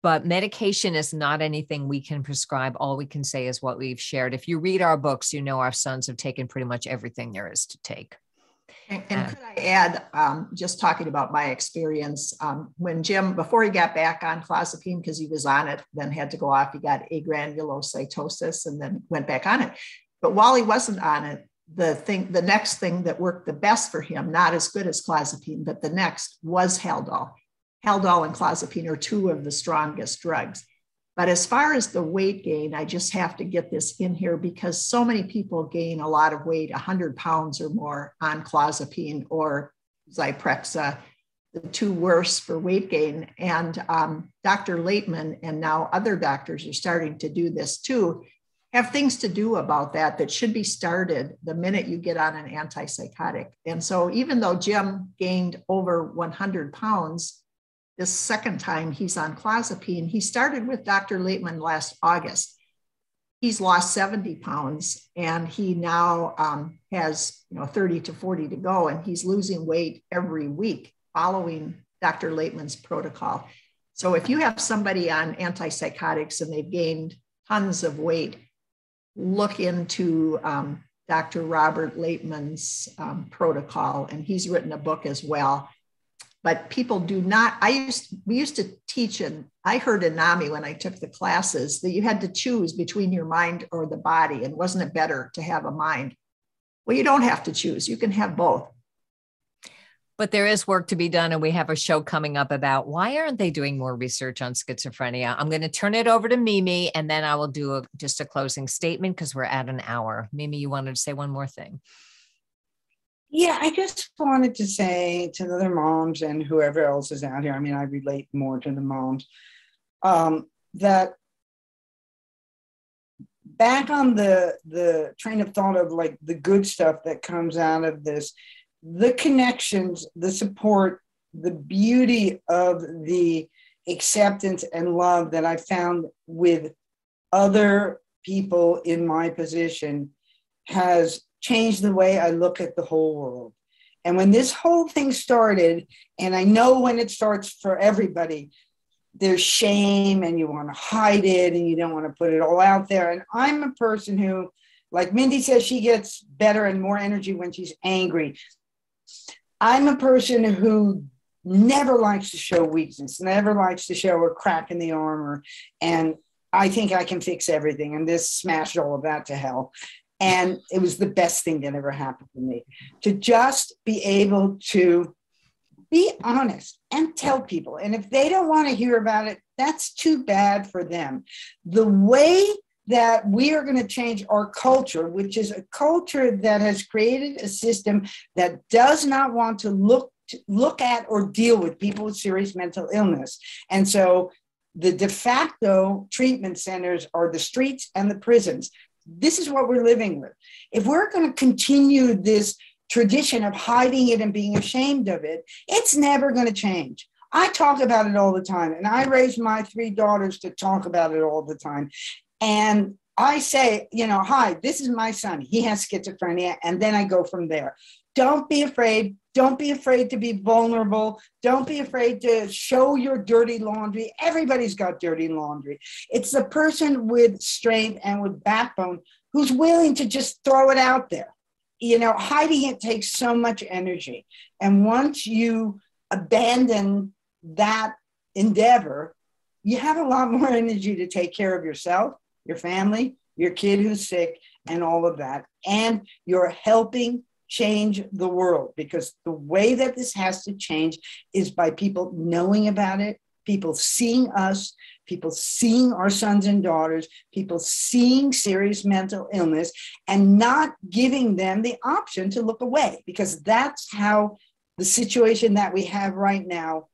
but medication is not anything we can prescribe. All we can say is what we've shared. If you read our books, you know our sons have taken pretty much everything there is to take. And could I add, just talking about my experience, when Jim, before he got back on clozapine, because he was on it, then had to go off, he got agranulocytosis and then went back on it. But while he wasn't on it, the next thing that worked the best for him, not as good as clozapine, but the next was Haldol. Haldol and clozapine are two of the strongest drugs. But as far as the weight gain, I just have to get this in here because so many people gain a lot of weight, 100 pounds or more on clozapine or Zyprexa, the two worst for weight gain. And Dr. Laitman and now other doctors are starting to do this too, have things to do about that should be started the minute you get on an antipsychotic. And so even though Jim gained over 100 pounds, this second time he's on clozapine, he started with Dr. Laitman last August. He's lost 70 pounds and he now has 30 to 40 to go, and he's losing weight every week following Dr. Laitman's protocol. So if you have somebody on antipsychotics and they've gained tons of weight, look into Dr. Robert Laitman's protocol, and he's written a book as well. But people do not, we used to teach, and I heard in NAMI when I took the classes that you had to choose between your mind or the body. And wasn't it better to have a mind? Well, you don't have to choose. You can have both. But there is work to be done. And we have a show coming up about why aren't they doing more research on schizophrenia? I'm going to turn it over to Mimi, and then I will do just a closing statement because we're at an hour. Mimi, you wanted to say one more thing. Yeah, I just wanted to say to the other moms and whoever else is out here, I mean, I relate more to the moms, that back on the train of thought of like the good stuff that comes out of this, the connections, the support, the beauty of the acceptance and love that I found with other people in my position has changed the way I look at the whole world. And when this whole thing started, and I know when it starts for everybody, there's shame and you want to hide it and you don't want to put it all out there. And I'm a person who, like Mindy says, she gets better and more energy when she's angry. I'm a person who never likes to show weakness, never likes to show a crack in the armor. And I think I can fix everything. And this smashed all of that to hell. And it was the best thing that ever happened to me, to just be able to be honest and tell people. And if they don't want to hear about it, that's too bad for them. The way that we are going to change our culture, which is a culture that has created a system that does not want to look at or deal with people with serious mental illness. And so the de facto treatment centers are the streets and the prisons. This is what we're living with. If we're going to continue this tradition of hiding it and being ashamed of it, it's never going to change. I talk about it all the time, and I raised my 3 daughters to talk about it all the time. And I say, hi, this is my son. He has schizophrenia. And then I go from there. Don't be afraid. Don't be afraid to be vulnerable. Don't be afraid to show your dirty laundry. Everybody's got dirty laundry. It's the person with strength and with backbone who's willing to just throw it out there. Hiding it takes so much energy. And once you abandon that endeavor, you have a lot more energy to take care of yourself, your family, your kid who's sick, and all of that. And you're helping change the world, because the way that this has to change is by people knowing about it, people seeing us, people seeing our sons and daughters, people seeing serious mental illness and not giving them the option to look away, because that's how the situation that we have right now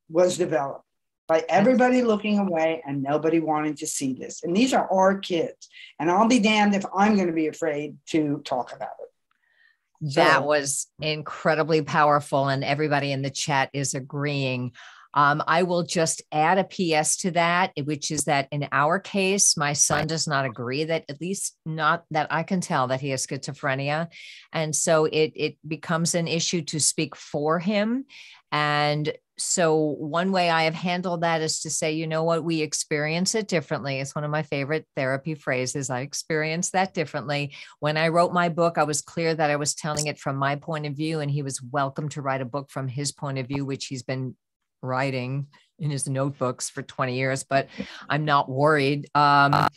was developed, by everybody looking away and nobody wanting to see this. And these are our kids. And I'll be damned if I'm going to be afraid to talk about it. That was incredibly powerful, and everybody in the chat is agreeing. I will just add a PS to that, which is that in our case, my son does not agree that, at least not that I can tell, that he has schizophrenia. And so it becomes an issue to speak for him. And so one way I have handled that is to say, you know what, we experience it differently. It's one of my favorite therapy phrases. I experience that differently. When I wrote my book, I was clear that I was telling it from my point of view, and he was welcome to write a book from his point of view, which he's been writing in his notebooks for 20 years, but I'm not worried. I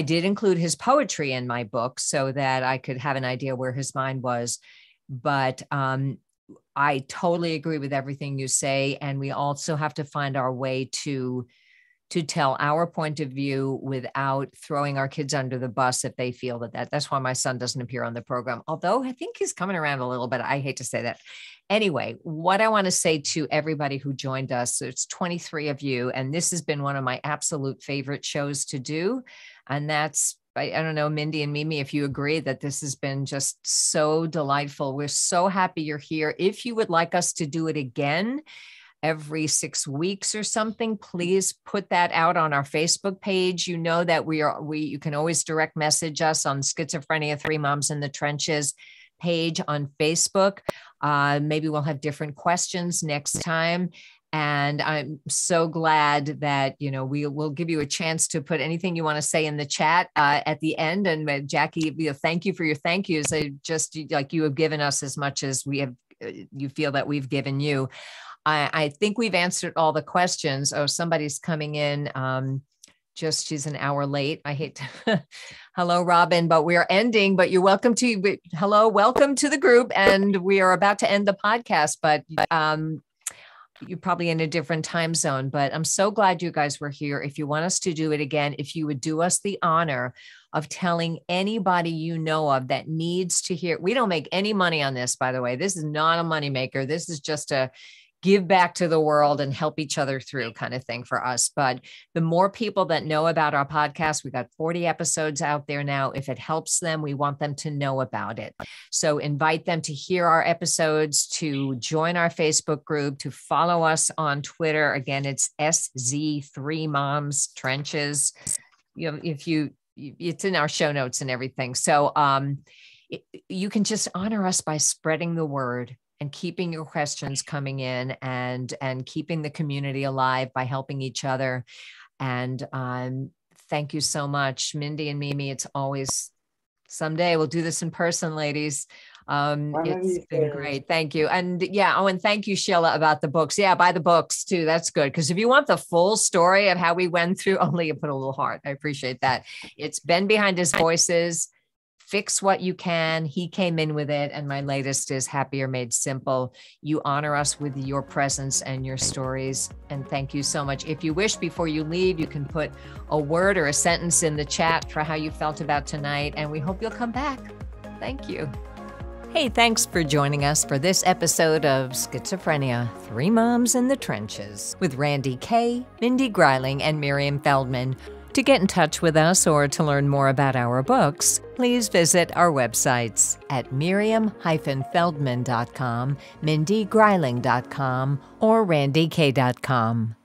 did include his poetry in my book so that I could have an idea where his mind was. But I totally agree with everything you say. And we also have to find our way to tell our point of view without throwing our kids under the bus if they feel that's why my son doesn't appear on the program. Although I think he's coming around a little bit. I hate to say that. Anyway, what I want to say to everybody who joined us, it's 23 of you, and this has been one of my absolute favorite shows to do. And that's, I don't know, Mindy and Mimi, if you agree that this has been just so delightful. We're so happy you're here. If you would like us to do it again every 6 weeks or something, please put that out on our Facebook page. You know that you can always direct message us on Schizophrenia 3 Moms in the Trenches page on Facebook. Maybe we'll have different questions next time. And I'm so glad that, we will give you a chance to put anything you want to say in the chat at the end. And Jackie, thank you for your thank yous. Just like you have given us as much as you feel that we've given you. I think we've answered all the questions. Oh, somebody's coming in. She's an hour late. I hate to, hello, Robin, but we are ending, but you're welcome to, welcome to the group. And we are about to end the podcast, but you're probably in a different time zone, but I'm so glad you guys were here. If you want us to do it again, if you would do us the honor of telling anybody you know of that needs to hear, we don't make any money on this, by the way. This is not a moneymaker. This is just a give back to the world and help each other through kind of thing for us. But the more people that know about our podcast, we've got 40 episodes out there now. If it helps them, we want them to know about it. So invite them to hear our episodes, to join our Facebook group, to follow us on Twitter. Again, it's SZ3 Moms Trenches. It's in our show notes and everything. So, you can just honor us by spreading the word and keeping your questions coming in, and keeping the community alive by helping each other. And thank you so much, Mindy and Mimi. It's always, someday we'll do this in person, ladies. It's been great. Thank you. And yeah. Oh, and thank you, Sheila, about the books. Yeah, buy the books too. That's good. Because if you want the full story of how we went through, only you put a little heart. I appreciate that. It's Ben Behind His Voices. Fix What You Can. He came in with it. And my latest is Happier Made Simple. You honor us with your presence and your stories. And thank you so much. If you wish, before you leave, you can put a word or a sentence in the chat for how you felt about tonight. And we hope you'll come back. Thank you. Hey, thanks for joining us for this episode of Schizophrenia, 3 Moms in the Trenches with Randy Kay, Mindy Greiling, and Miriam Feldman. To get in touch with us or to learn more about our books, please visit our websites at miriam-feldman.com, mindygreiling.com, or randykay.com.